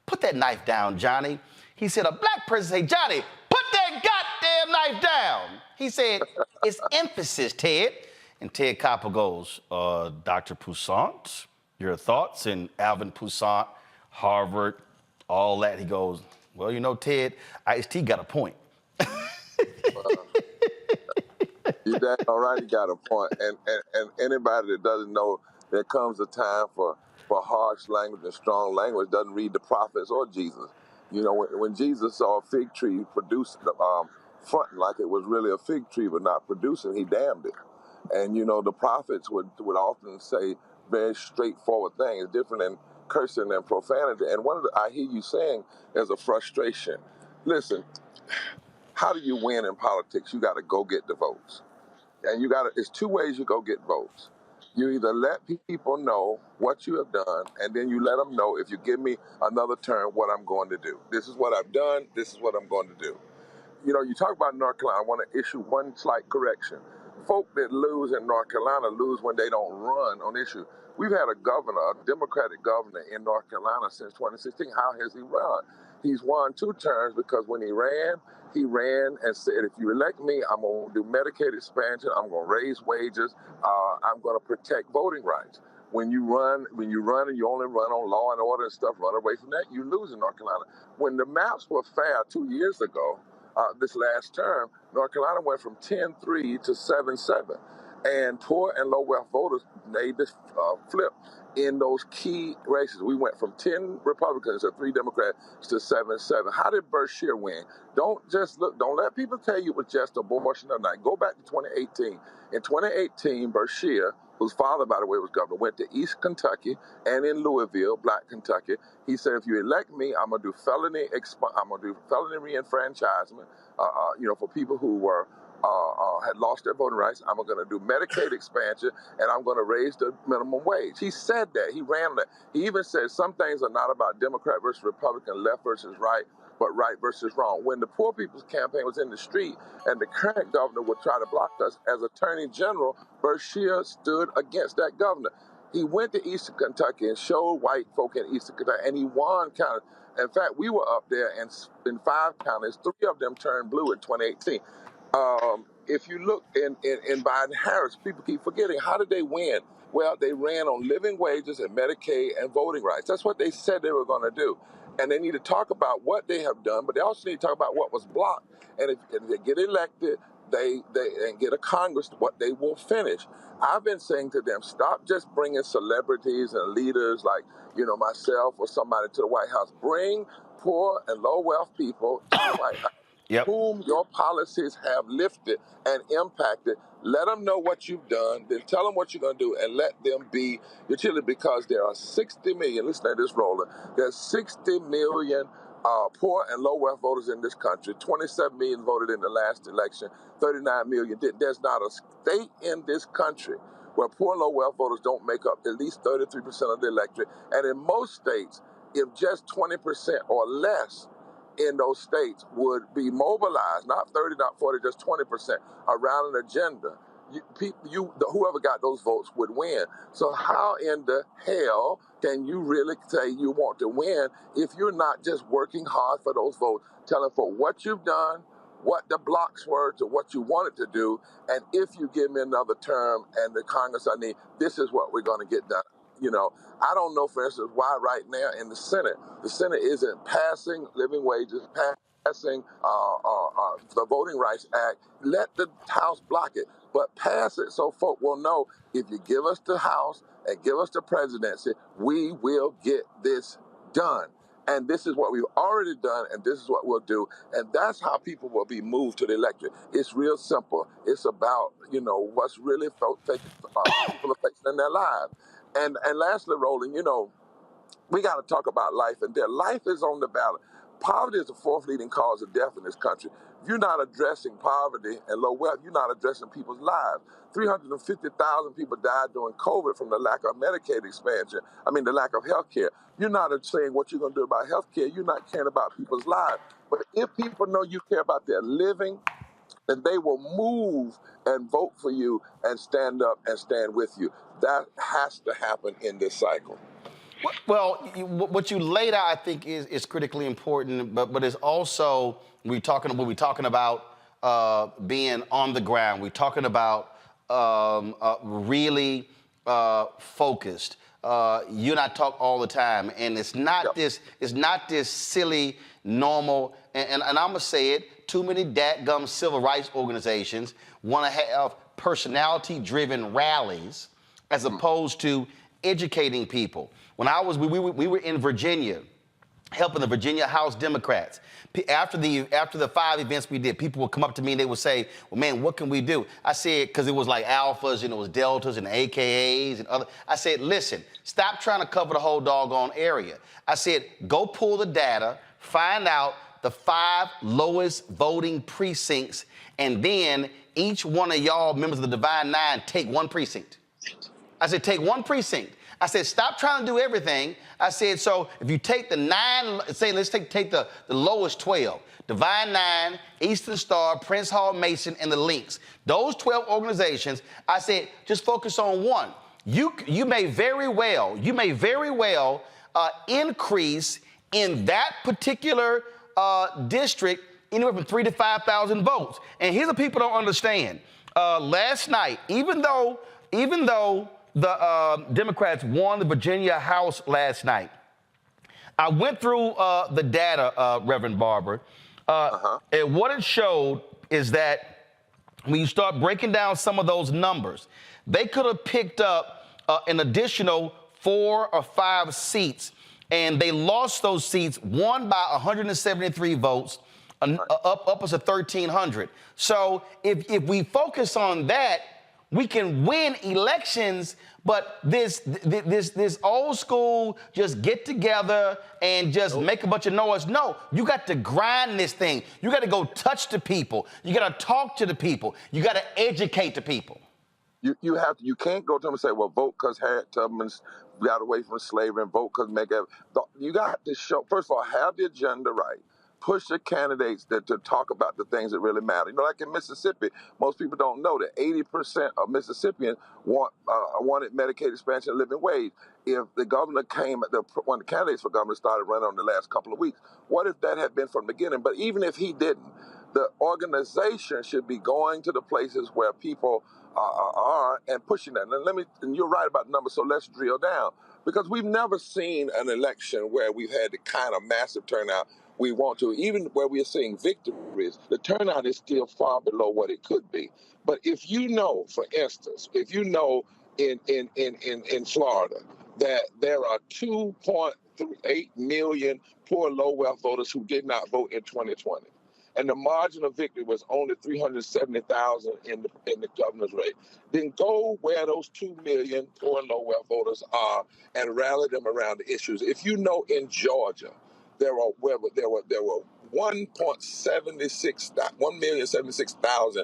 Put that knife down, Johnny. He said a black person say, Johnny, put that goddamn knife down. He said, it's emphasis, Ted. And Ted Koppel goes, Dr. Toussaint, your thoughts? And Alvin Toussaint, Harvard, all that. He goes, well, you know, Ted, Ice-T got a point. You dang already got a point. And anybody that doesn't know there comes a time for harsh language and strong language doesn't read the prophets or Jesus. You know, when Jesus saw a fig tree producing, fronting like it was really a fig tree but not producing, he damned it. And, you know, the prophets would often say very straightforward things, different than cursing and profanity. And I hear you saying there's a frustration. Listen, How do you win in politics? You got to go get the votes. And it's two ways you go get votes. You either let people know what you have done, and then you let them know, if you give me another term, what I'm going to do. This is what I've done. This is what I'm going to do. You know, you talk about North Carolina. I want to issue one slight correction. Folk that lose in North Carolina lose when they don't run on issue. We've had a governor, a Democratic governor in North Carolina since 2016. How has he run? He's won 2 terms because when he ran and said, if you elect me, I'm going to do Medicaid expansion, I'm going to raise wages, I'm going to protect voting rights. When you run and you only run on law and order and stuff, run away from that, you lose in North Carolina. When the maps were fair 2 years ago, this last term, North Carolina went from 10-3 to 7-7. And poor and low wealth voters made this flip in those key races. We went from 10 Republicans to 3 Democrats to 7-7. How did Berkshire win? Don't let people tell you it was just abortion or not. Go back to 2018. In 2018, Berkshire, whose father, by the way, was governor, went to East Kentucky and in Louisville, Black Kentucky. He said, if you elect me, I'm gonna do felony reenfranchisement, for people who were had lost their voting rights. I'm going to do Medicaid expansion, and I'm going to raise the minimum wage. He said that. He ran that. He even said some things are not about Democrat versus Republican, left versus right, but right versus wrong. When the Poor People's Campaign was in the street and the current governor would try to block us, as Attorney General, Berkshire stood against that governor. He went to Eastern Kentucky and showed white folk in Eastern Kentucky, and he won counties. In fact, we were up there, and in 5 counties, 3 of them turned blue in 2018. If you look in Biden-Harris, people keep forgetting, how did they win? Well, they ran on living wages and Medicaid and voting rights. That's what they said they were going to do. And they need to talk about what they have done, but they also need to talk about what was blocked. And if they get elected, they get a Congress, what they will finish. I've been saying to them, stop just bringing celebrities and leaders like, myself or somebody to the White House. Bring poor and low wealth people to the White House. Yep. Whom your policies have lifted and impacted. Let them know what you've done, then tell them what you're going to do, and let them be your children, because there are 60 million, listen to this, Roland, there's 60 million poor and low wealth voters in this country. 27 million voted in the last election, 39 million didn't. There's not a state in this country where poor and low wealth voters don't make up at least 33% of the electorate. And in most states, if just 20% or less in those states would be mobilized, not 30, not 40, just 20%, around an agenda, whoever got those votes would win. So how in the hell can you really say you want to win if you're not just working hard for those votes, telling for what you've done, what the blocks were to what you wanted to do, and if you give me another term and the Congress I need, this is what we're going to get done. I don't know, for instance, why right now in the Senate isn't passing living wages, passing the Voting Rights Act. Let the House block it, but pass it so folk will know, if you give us the House and give us the presidency, we will get this done. And this is what we've already done, and this is what we'll do. And that's how people will be moved to the electorate. It's real simple. It's about, what's really people are facing in their lives. And lastly, Roland, we got to talk about life and death. Life is on the ballot. Poverty is the 4th leading cause of death in this country. If you're not addressing poverty and low wealth, you're not addressing people's lives. 350,000 people died during COVID from the lack of Medicaid expansion. The lack of health care. You're not saying what you're going to do about health care. You're not caring about people's lives. But if people know you care about their living, then they will move and vote for you and stand up and stand with you. That has to happen in this cycle. Well, what you laid out, I think, is critically important, but it's also, when we're talking about being on the ground, we're talking about really focused. You and I talk all the time, and it's not this silly, normal, and I'm gonna say it, too many dadgum civil rights organizations want to have personality-driven rallies as opposed to educating people. When we were in Virginia, helping the Virginia House Democrats. After the 5 events we did, people would come up to me and they would say, well, man, what can we do? I said, because it was like alphas and it was deltas and AKAs and other. I said, listen, stop trying to cover the whole doggone area. I said, go pull the data, find out the 5 lowest voting precincts, and then each one of y'all members of the Divine Nine take one precinct. I said, take one precinct. I said, stop trying to do everything. I said, so if you take the 9, say, let's take the lowest 12, Divine Nine, Eastern Star, Prince Hall Mason, and the Links. Those 12 organizations, I said, just focus on one. You may very well increase in that particular district anywhere from 3,000 to 5,000 votes. And here's what people don't understand. Last night, even though the Democrats won the Virginia House last night, I went through the data, Reverend Barber, and what it showed is that when you start breaking down some of those numbers, they could have picked up an additional 4 or 5 seats, and they lost those seats, won by 173 votes, up us to 1,300. So if we focus on that, we can win elections, but this old school just get together and just make a bunch of noise. No, you got to grind this thing. You got to go touch the people. You got to talk to the people. You got to educate the people. You can't go to them and say, well, vote because Harriet Tubman got away from slavery and vote because you got to show, first of all, have the agenda right. Push the candidates to talk about the things that really matter. You know, like in Mississippi, most people don't know that 80% of Mississippians wanted Medicaid expansion and living wage. If the governor when the candidates for governor started running on the last couple of weeks, what if that had been from the beginning? But even if he didn't, the organization should be going to the places where people are and pushing that. And you're right about the numbers, so let's drill down. Because we've never seen an election where we've had the kind of massive turnout we want to. Even where we are seeing victories, the turnout is still far below what it could be. But if you know, for instance, if you know in Florida that there are 2.8 million poor low wealth voters who did not vote in 2020, and the margin of victory was only 370,000 in the governor's race, then go where those 2 million poor low wealth voters are and rally them around the issues. If you know in Georgia there were 1,076,000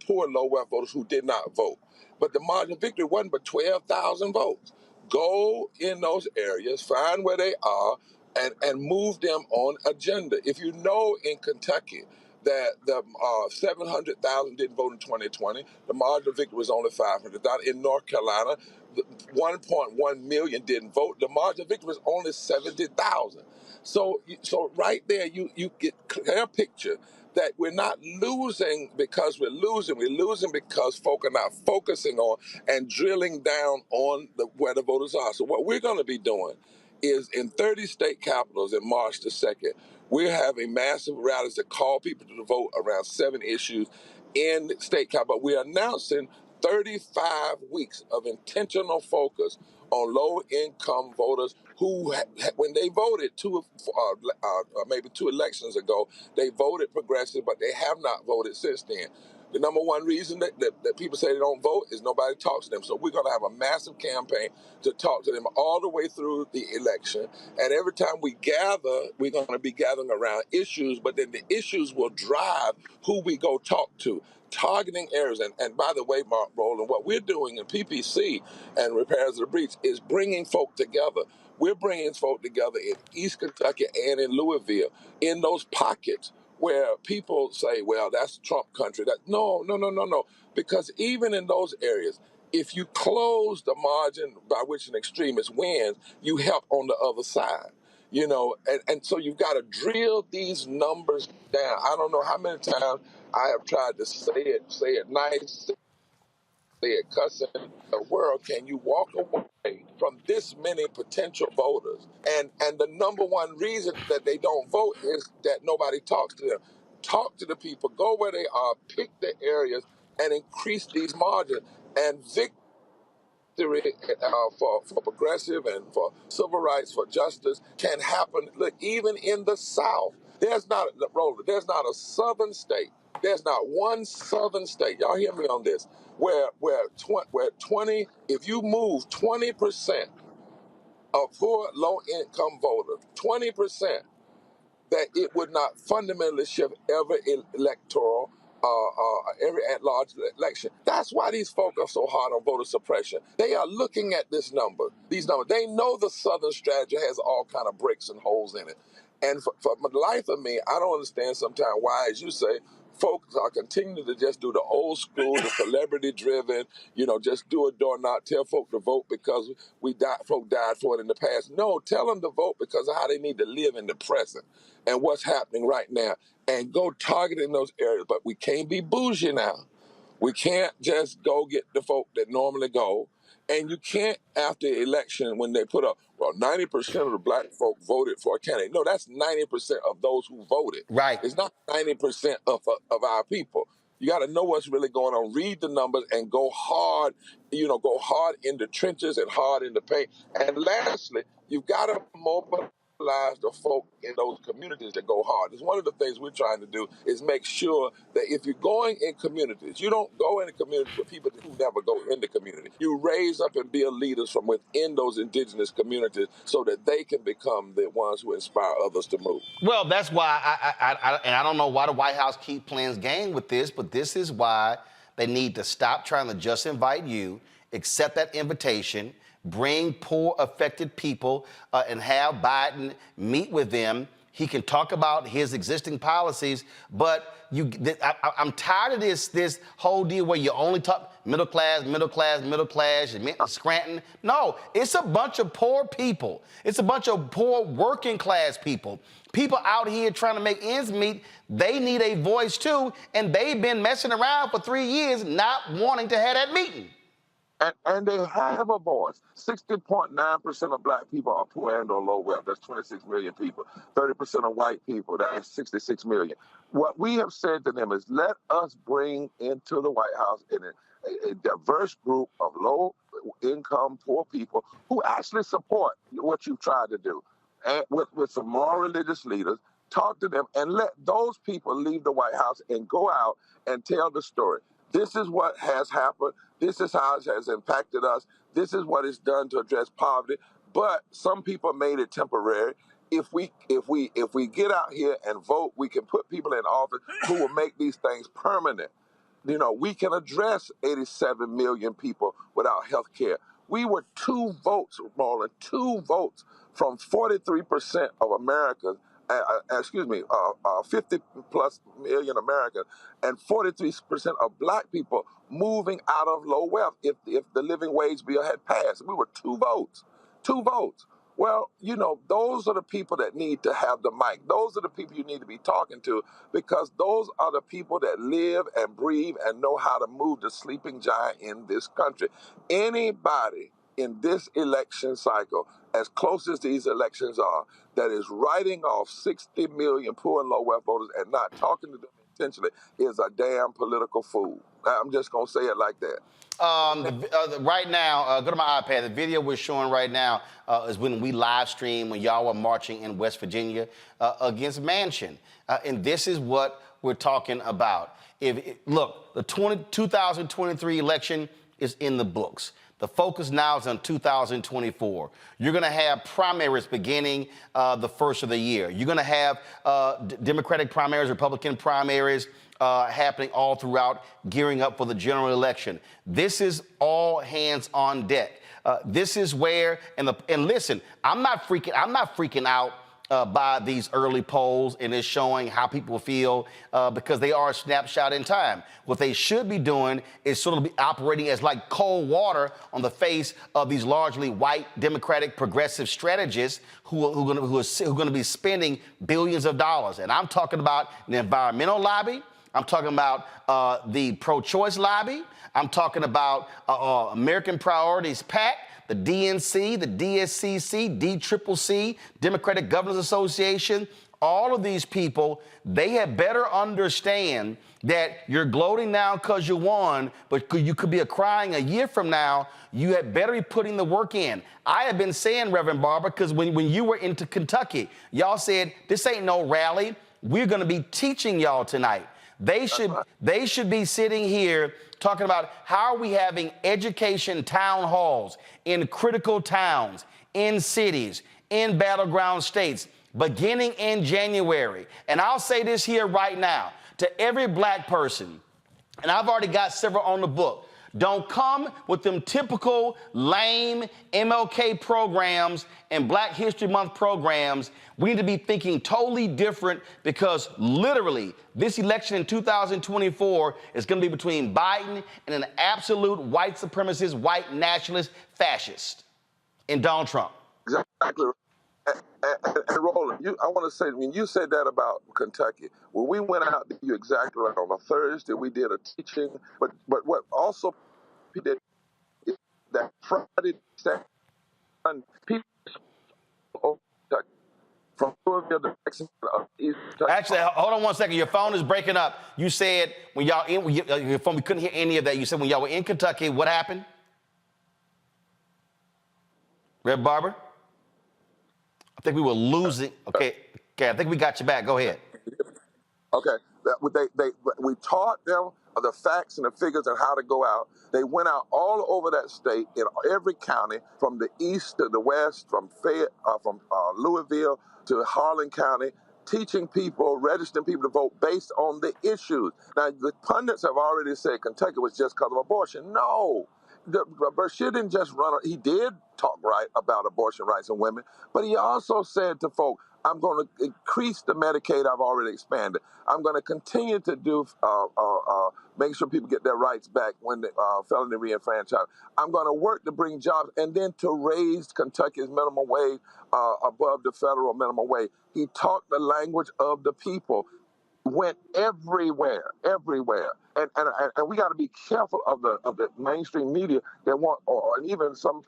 poor low wealth voters who did not vote, but the margin of victory wasn't but 12,000 votes. Go in those areas, find where they are, and move them on agenda. If you know in Kentucky that the 700,000 didn't vote in 2020, the margin of victory was only 500,000. In North Carolina, 1.1 million didn't vote. The margin of victory was only 70,000. So right there, you get a clear picture that we're not losing because we're losing. We're losing because folk are not focusing on and drilling down on where the voters are. So what we're going to be doing is in 30 state capitals in March the 2nd, we're having massive rallies to call people to vote around 7 issues in state capital. We're announcing 35 weeks of intentional focus on low-income voters who, when they voted maybe 2 elections ago, they voted progressive, but they have not voted since then. The number one reason that people say they don't vote is nobody talks to them. So we're going to have a massive campaign to talk to them all the way through the election. And every time we gather, we're going to be gathering around issues, but then the issues will drive who we go talk to. Targeting areas, and by the way, Roland, what we're doing in PPC and Repairs of the Breach is bringing folk together. We're bringing folk together in East Kentucky and in Louisville, in those pockets where people say, well, that's Trump country. No. Because even in those areas, if you close the margin by which an extremist wins, you help on the other side. You know, and so you've got to drill these numbers down. I don't know how many times I have tried to say it nice, say it cussing. The world, can you walk away from this many potential voters? And the number one reason that they don't vote is that nobody talks to them. Talk to the people, go where they are, pick the areas, and increase these margins. And victory for progressive and for civil rights, for justice, can happen. Look, even in the South, there's not a southern state. There's not one southern state. Y'all hear me on this? Where 20, if you move 20% of poor low income voters, 20%, that it would not fundamentally shift every electoral, every at-large election. That's why these folk are so hard on voter suppression. They are looking at these numbers. They know the Southern strategy has all kind of breaks and holes in it. And for the life of me, I don't understand sometimes why, as you say, folks are continuing to just do the old school, the celebrity-driven, just do a door knock, tell folk to vote because folk died for it in the past. No, tell them to vote because of how they need to live in the present and what's happening right now, and go target in those areas. But we can't be bougie now. We can't just go get the folk that normally go. And you can't, after the election, when they put up, 90% of the black folk voted for a candidate. No, that's 90% of those who voted. Right. It's not 90% of our people. You got to know what's really going on, read the numbers, and go hard, go hard in the trenches and hard in the paint. And lastly, you've got to mobilize the folk in those communities that go hard. It's one of the things we're trying to do is make sure that if you're going in communities, you don't go into communities with people who never go in the community. You raise up and build leaders from within those indigenous communities so that they can become the ones who inspire others to move. Well, that's why I don't know why the White House keep playing game with this, but this is why they need to stop trying to just invite you, accept that invitation, bring poor affected people and have Biden meet with them. He can talk about his existing policies, but I'm tired of this whole deal where you only talk middle class, Scranton. No, it's a bunch of poor people. It's a bunch of poor working class people. People out here trying to make ends meet, they need a voice too, and they've been messing around for 3 years not wanting to have that meeting. And they have a voice. 60.9% of black people are poor and or low wealth. That's 26 million people. 30% of white people, that's 66 million. What we have said to them is let us bring into the White House a diverse group of low income, poor people who actually support what you've tried to do. And with some more religious leaders, talk to them and let those people leave the White House and go out and tell the story. This is what has happened. This is how it has impacted us. This is what it's done to address poverty. But some people made it temporary. If we get out here and vote, we can put people in office who will make these things permanent. We can address 87 million people without health care. We were 2 votes, Roland, 2 votes from 43% of Americans. 50 plus million Americans and 43% of black people moving out of low wealth if the living wage bill had passed. We were 2 votes. Well, those are the people that need to have the mic. Those are the people you need to be talking to because those are the people that live and breathe and know how to move the sleeping giant in this country. Anybody in this election cycle, as close as these elections are, that is writing off 60 million poor and low wealth voters and not talking to them intentionally is a damn political fool. I'm just going to say it like that. Right now, go to my iPad. The video we're showing right now is when we live stream when y'all were marching in West Virginia against Manchin. And this is what we're talking about. Look, the 2023 election is in the books. The focus now is on 2024. You're going to have primaries beginning the first of the year. You're going to have Democratic primaries, Republican primaries happening all throughout, gearing up for the general election. This is all hands on deck. This is where, and listen, I'm not freaking out by these early polls, and it's showing how people feel because they are a snapshot in time. What they should be doing is sort of be operating as like cold water on the face of these largely white Democratic progressive strategists who are going to be spending billions of dollars. And I'm talking about the environmental lobby. I'm talking about the pro-choice lobby. I'm talking about American Priorities PAC, the DNC, the DSCC, DCCC, Democratic Governors Association. All of these people, they had better understand that you're gloating now because you won, but you could be crying a year from now. You had better be putting the work in. I have been saying, Reverend Barber, because when you were into Kentucky, y'all said, this ain't no rally. We're going to be teaching y'all tonight. They should be sitting here talking about how are we having education town halls in critical towns, in cities, in battleground states, beginning in January. And I'll say this here right now to every black person, and I've already got several on the book. Don't come with them typical lame MLK programs and Black History Month programs. We need to be thinking totally different because literally this election in 2024 is going to be between Biden and an absolute white supremacist, white nationalist fascist in Donald Trump. Exactly. And Roland, I want to say, when you said that about Kentucky, when we went out, you're exactly right. On a Thursday, we did a teaching, but what also we did is that Friday, Saturday, people from Louisville to Texas. Actually, hold on one second. Your phone is breaking up. You said when y'all your phone, we couldn't hear any of that. You said when y'all were in Kentucky, what happened? Red Barber? I think we were losing. Okay, I think we got you back. Go ahead. Okay, we taught them the facts and the figures and how to go out. They went out all over that state in every county, from the east to the west, from Louisville to Harlan County, teaching people, registering people to vote based on the issues. Now, the pundits have already said Kentucky was just because of abortion. No. Bashir didn't just run. He did talk right about abortion rights and women, but he also said to folk, I'm going to increase the Medicaid I've already expanded. I'm going to continue to do make sure people get their rights back when they felony reenfranchised. I'm going to work to bring jobs and then to raise Kentucky's minimum wage above the federal minimum wage. He talked the language of the people. Went everywhere, and we got to be careful of the mainstream media that want, or even some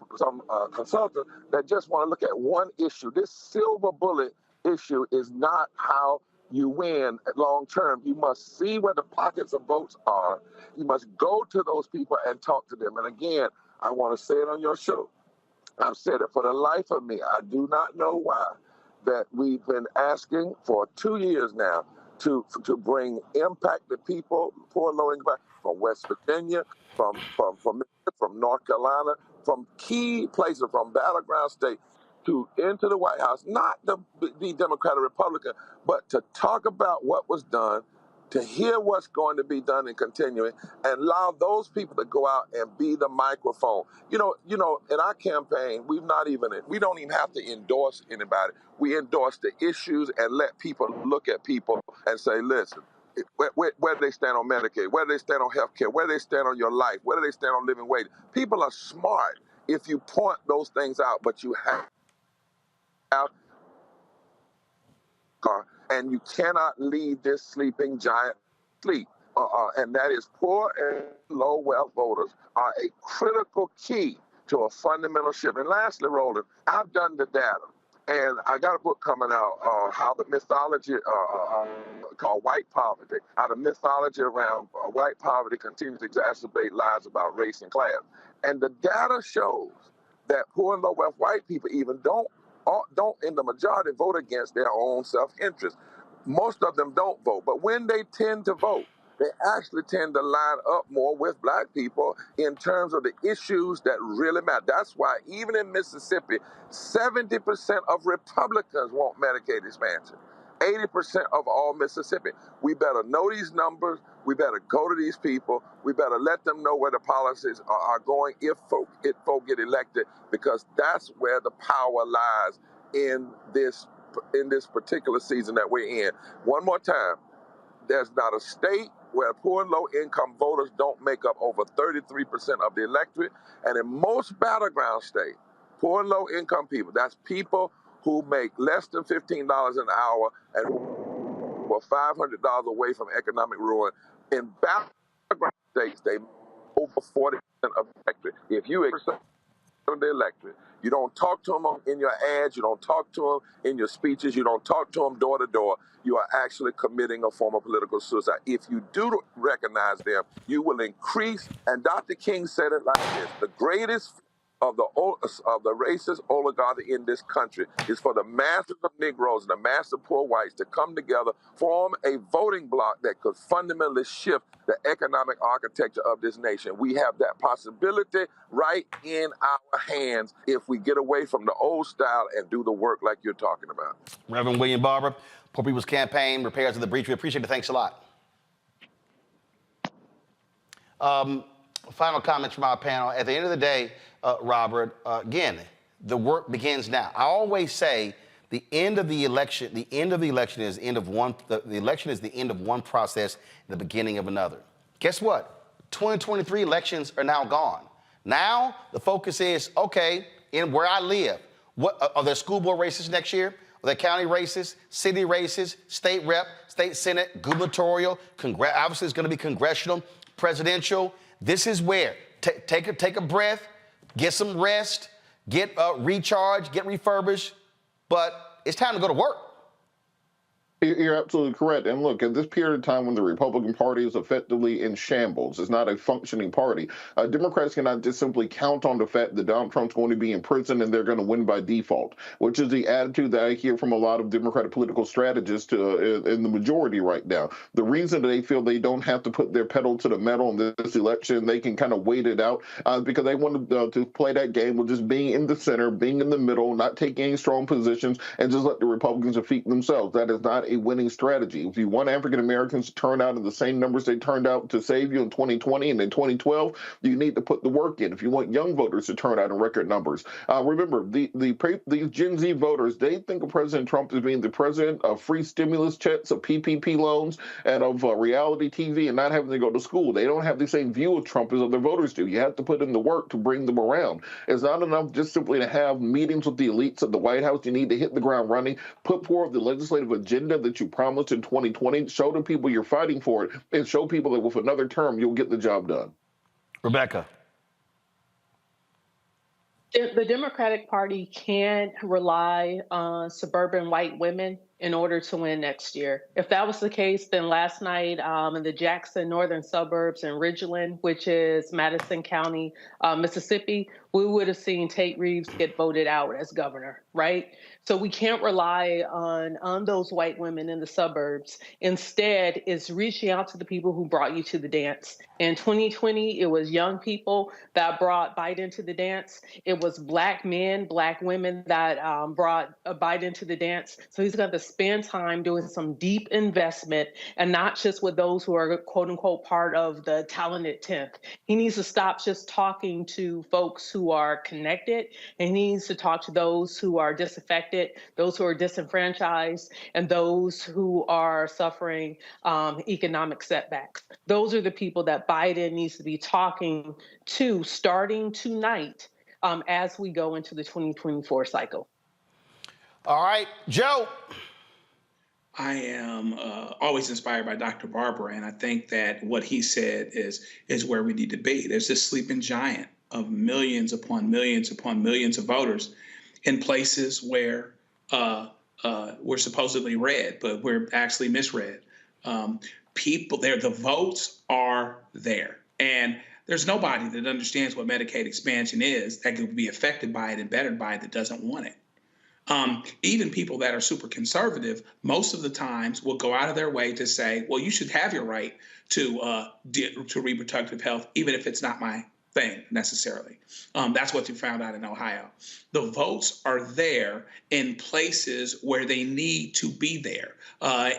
consultants that just want to look at one issue. This silver bullet issue is not how you win long term. You must see where the pockets of votes are. You must go to those people and talk to them. And again, I want to say it on your show. I've said it for the life of me. I do not know why that we've been asking for 2 years now to bring impacted people, poor low income, from West Virginia, from North Carolina, from key places, from battleground state, into the White House, not to be Democrat or Republican, but to talk about what was done, to hear what's going to be done and continuing, and allow those people to go out and be the microphone. You know, in our campaign, we don't even have to endorse anybody. We endorse the issues and let people look at people and say, listen, where do they stand on Medicaid? Where do they stand on health care? Where do they stand on your life? Where do they stand on living wage? People are smart if you point those things out, but you have and you cannot leave this sleeping giant sleep. And that is poor and low wealth voters are a critical key to a fundamental shift. And lastly, Roland, I've done the data. And I got a book coming out, how the mythology called white poverty, how the mythology around white poverty continues to exacerbate lies about race and class. And the data shows that poor and low wealth white people even don't in the majority vote against their own self-interest. Most of them don't vote, but when they tend to vote, they actually tend to line up more with black people in terms of the issues that really matter. That's why even in Mississippi, 70% of Republicans want Medicaid expansion. 80% of all Mississippi. We better know these numbers. We better go to these people. We better let them know where the policies are going if folk get elected, because that's where the power lies in this particular season that we're in. One more time, there's not a state where poor and low-income voters don't make up over 33% of the electorate. And in most battleground states, poor and low-income people, that's people who make less than $15 an hour and who are $500 away from economic ruin. In battleground states, they over 40% of the electorate. If you of the electorate, you don't talk to them in your ads, you don't talk to them in your speeches, you don't talk to them door to door, you are actually committing a form of political suicide. If you do recognize them, you will increase, and Dr. King said it like this, the greatest of the racist oligarchy in this country is for the masses of Negroes and the masses of poor whites to come together, form a voting bloc that could fundamentally shift the economic architecture of this nation. We have that possibility right in our hands if we get away from the old style and do the work like you're talking about. Reverend William Barber, Poor People's Campaign, Repairs of the Breach. We appreciate it. Thanks a lot. Final comments from our panel. At the end of the day, Robert, again, the work begins now. I always say the end of the election is the end of one. The election is the end of one process, and the beginning of another. Guess what? 2023 elections are now gone. Now the focus is, okay, in where I live, what are there school board races next year? Are there county races, city races, state rep, state senate, gubernatorial? Obviously, it's going to be congressional, presidential. This is where take a breath, get some rest, get recharged, get refurbished, but it's time to go to work. You're absolutely correct. And look, at this period of time when the Republican Party is effectively in shambles, it's not a functioning party, Democrats cannot just simply count on the fact that Donald Trump's going to be in prison and they're going to win by default, which is the attitude that I hear from a lot of Democratic political strategists in the majority right now. The reason that they feel they don't have to put their pedal to the metal in this election, they can kind of wait it out because they want to play that game with just being in the center, being in the middle, not taking any strong positions, and just let the Republicans defeat themselves. That is not a winning strategy. If you want African Americans to turn out in the same numbers they turned out to save you in 2020 and in 2012, you need to put the work in. If you want young voters to turn out in record numbers, remember these Gen Z voters, they think of President Trump as being the president of free stimulus checks, of PPP loans, and of reality TV, and not having to go to school. They don't have the same view of Trump as other voters do. You have to put in the work to bring them around. It's not enough just simply to have meetings with the elites at the White House. You need to hit the ground running, put forward the legislative agenda that you promised in 2020, show the people you're fighting for it, and show people that with another term, you'll get the job done. Rebecca. The Democratic Party can't rely on suburban white women in order to win next year. If that was the case, then last night in the Jackson northern suburbs in Ridgeland, which is Madison County, Mississippi, we would have seen Tate Reeves get voted out as governor, right? So we can't rely on those white women in the suburbs. Instead, it's reaching out to the people who brought you to the dance. In 2020, it was young people that brought Biden to the dance. It was Black men, Black women that brought Biden to the dance. So he's got to spend time doing some deep investment, and not just with those who are quote unquote part of the talented 10th. He needs to stop just talking to folks who are connected, and he needs to talk to those who are disaffected, those who are disenfranchised, and those who are suffering economic setbacks. Those are the people that Biden needs to be talking to starting tonight as we go into the 2024 cycle. All right, Joe. I am always inspired by Dr. Barber, and I think that what he said is where we need to be. There's this sleeping giant of millions upon millions upon millions of voters in places where we're supposedly red, but we're actually misread. People there, the votes are there. And there's nobody that understands what Medicaid expansion is that could be affected by it and bettered by it that doesn't want it. Even people that are super conservative, most of the times will go out of their way to say, well, you should have your right to reproductive health, even if it's not my thing necessarily. That's what you found out in Ohio. The votes are there in places where they need to be there.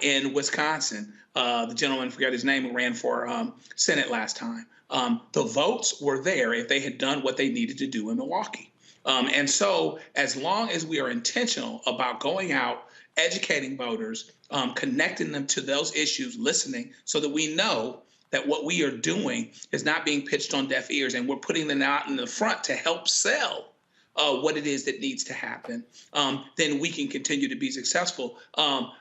In Wisconsin, the gentleman, I forgot his name, who ran for Senate last time. The votes were there if they had done what they needed to do in Milwaukee. And so as long as we are intentional about going out, educating voters, connecting them to those issues, listening, so that we know that what we are doing is not being pitched on deaf ears, and we're putting them out in the front to help sell what it is that needs to happen, then we can continue to be successful.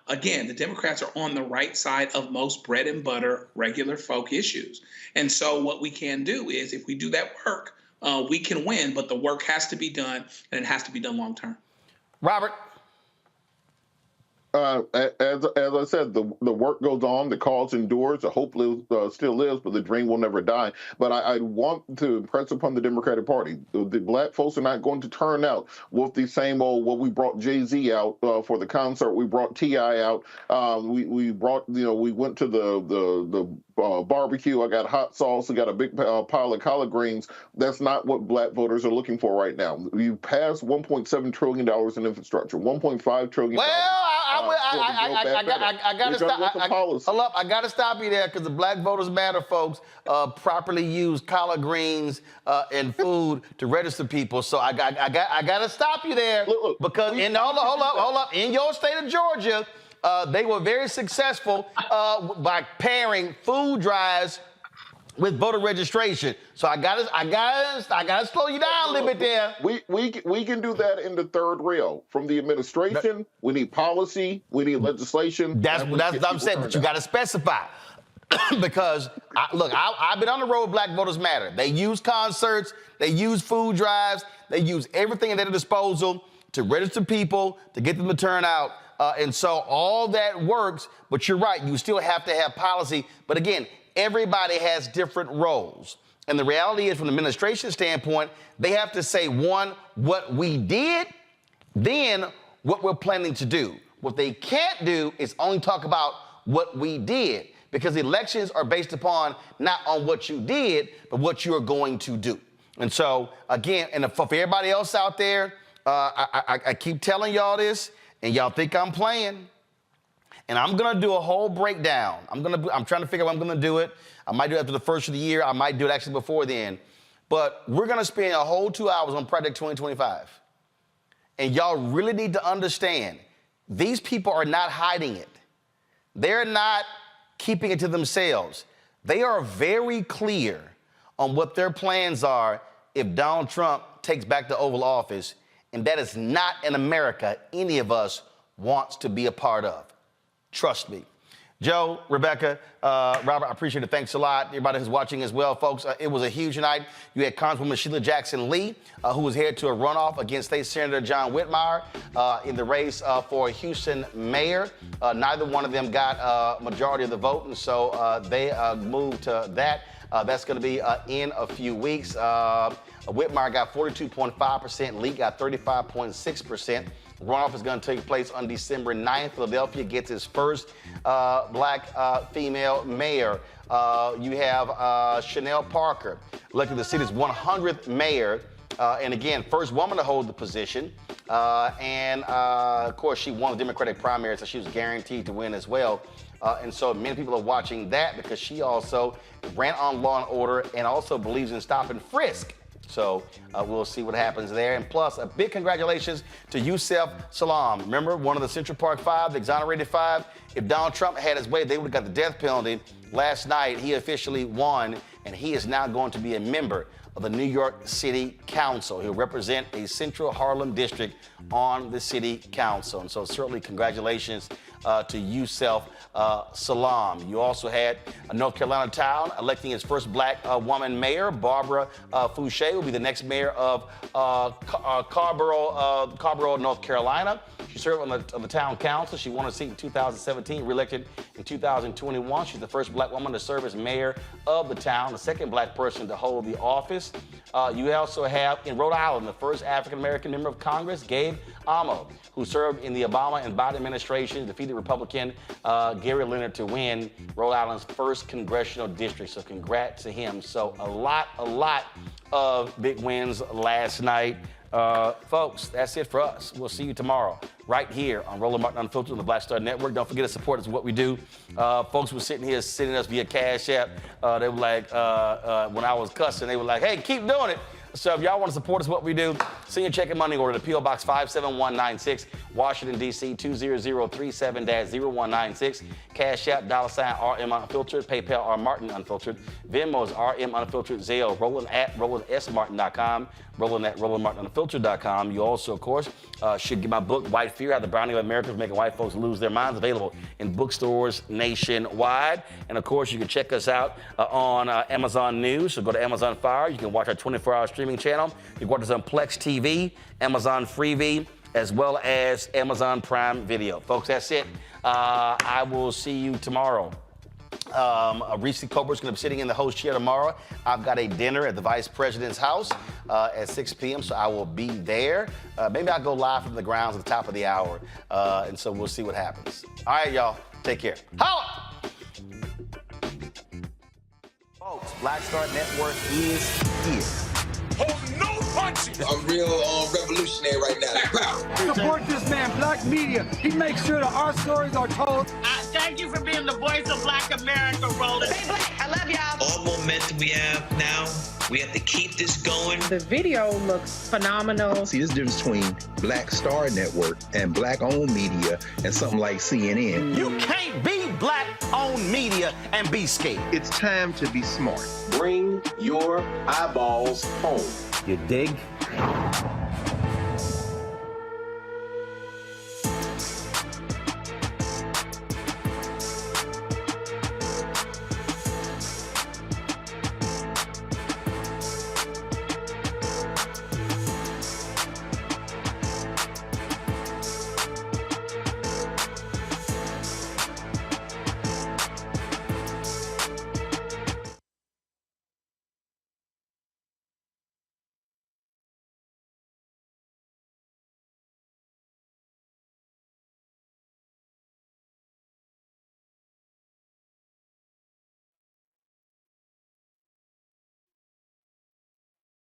Again, the Democrats are on the right side of most bread and butter, regular folk issues. And so what we can do is, if we do that work, we can win, but the work has to be done, and it has to be done long term. Robert. As I said, the work goes on, the cause endures, the hope still lives, but the dream will never die. But I want to impress upon the Democratic Party, the black folks are not going to turn out with the same old, well, we brought Jay-Z out for the concert, we brought T.I. out, we brought, we went to the barbecue, I got hot sauce, I got a big pile of collard greens. That's not what black voters are looking for right now. You passed $1.7 trillion in infrastructure, $1.5 trillion. I gotta stop. Hold up, I gotta stop you there because the Black Voters Matter folks properly use collard greens and food to register people. So I gotta stop you there because hold up, in your state of Georgia, they were very successful by pairing food drives with voter registration. So I gotta slow you down a little bit there. We can do that in the third rail. From the administration, we need policy, we need legislation. That's what I'm saying, but you gotta specify. Because, I've been on the road with Black Voters Matter. They use concerts, they use food drives, they use everything at their disposal to register people, to get them to turn out. And so all that works, but you're right, you still have to have policy. But again, everybody has different roles. And the reality is, from the administration standpoint, they have to say, one, what we did, then what we're planning to do. What they can't do is only talk about what we did, because elections are based upon not on what you did, but what you're going to do. And so, again, and for everybody else out there, I keep telling y'all this, and y'all think I'm playing. And I'm gonna do a whole breakdown. I'm trying to figure out when I'm gonna do it. I might do it after the first of the year. I might do it actually before then. But we're gonna spend a whole 2 hours on Project 2025. And y'all really need to understand, these people are not hiding it. They're not keeping it to themselves. They are very clear on what their plans are if Donald Trump takes back the Oval Office. And that is not an America any of us wants to be a part of. Trust me. Joe, Rebecca, Robert, I appreciate it. Thanks a lot. Everybody who's watching as well, folks. It was a huge night. You had Congresswoman Sheila Jackson Lee, who was headed to a runoff against State Senator John Whitmire in the race for Houston mayor. Neither one of them got a majority of the vote, and so they moved to that. That's going to be in a few weeks. Whitmire got 42.5%. Lee got 35.6%. Runoff is going to take place on December 9th. Philadelphia gets its first black female mayor. You have Shantel Parker, elected the city's 100th mayor. And again, first woman to hold the position. Of course, she won the Democratic primary, so she was guaranteed to win as well. And so many people are watching that because she also ran on Law and Order and also believes in stop and frisk. So we'll see what happens there. And plus, a big congratulations to Yusef Salaam. Remember, one of the Central Park Five, the exonerated five? If Donald Trump had his way, they would have got the death penalty. Last night, he officially won, and he is now going to be a member of the New York City Council. He'll represent a Central Harlem district on the City Council. And so certainly congratulations to Yusef Salaam. You also had a North Carolina town electing its first black woman mayor. Barbara Fouché will be the next mayor of Carborough, North Carolina. She served on the town council. She won a seat in 2017, reelected in 2021. She's the first black woman to serve as mayor of the town, the second black person to hold the office. You also have, in Rhode Island, the first African-American member of Congress, Gabe Amo, who served in the Obama and Biden administration, defeated Republican Gary Leonard to win Rhode Island's first congressional district. So congrats to him. So a lot of big wins last night. Folks, that's it for us. We'll see you tomorrow right here on Roland Martin Unfiltered on the Black Star Network. Don't forget to support us, what we do. Folks were sitting here sending us via Cash App. They were like, when I was cussing, they were like, hey, keep doing it. So if y'all want to support us, what we do, send your check and money order to P.O. Box 57196, Washington, D.C. 20037-0196. Cash App, $RM Unfiltered. PayPal, R Martin Unfiltered. Venmo is RM Unfiltered. Zelle, Roland at RolandSMartin.com. Roland at RolandMartinUnfiltered.com. You also, of course, should get my book, White Fear, How the Browning of America is Making White Folks Lose Their Minds, available in bookstores nationwide. And, of course, you can check us out on Amazon News. So go to Amazon Fire. You can watch our 24-hour streaming channel. You can watch us on Plex TV, Amazon Freevee, as well as Amazon Prime Video. Folks, that's it. I will see you tomorrow. Reese Cobra's going to be sitting in the host chair tomorrow. I've got a dinner at the Vice President's house at 6 p.m., so I will be there. Maybe I'll go live from the grounds at the top of the hour, and so we'll see what happens. All right, y'all. Take care. Holla! Folks, Black Star Network is here. Hold no punches. I'm real revolutionary right now. Support this man, Black Media. He makes sure that our stories are told. Thank you for being the voice of Black America, Roland. Stay black. I love y'all. All momentum we have now, we have to keep this going. The video looks phenomenal. See, this difference between Black Star Network and Black-owned media and something like CNN. You can't be Black-owned media and be scared. It's time to be smart. Bring your eyeballs home. You dig?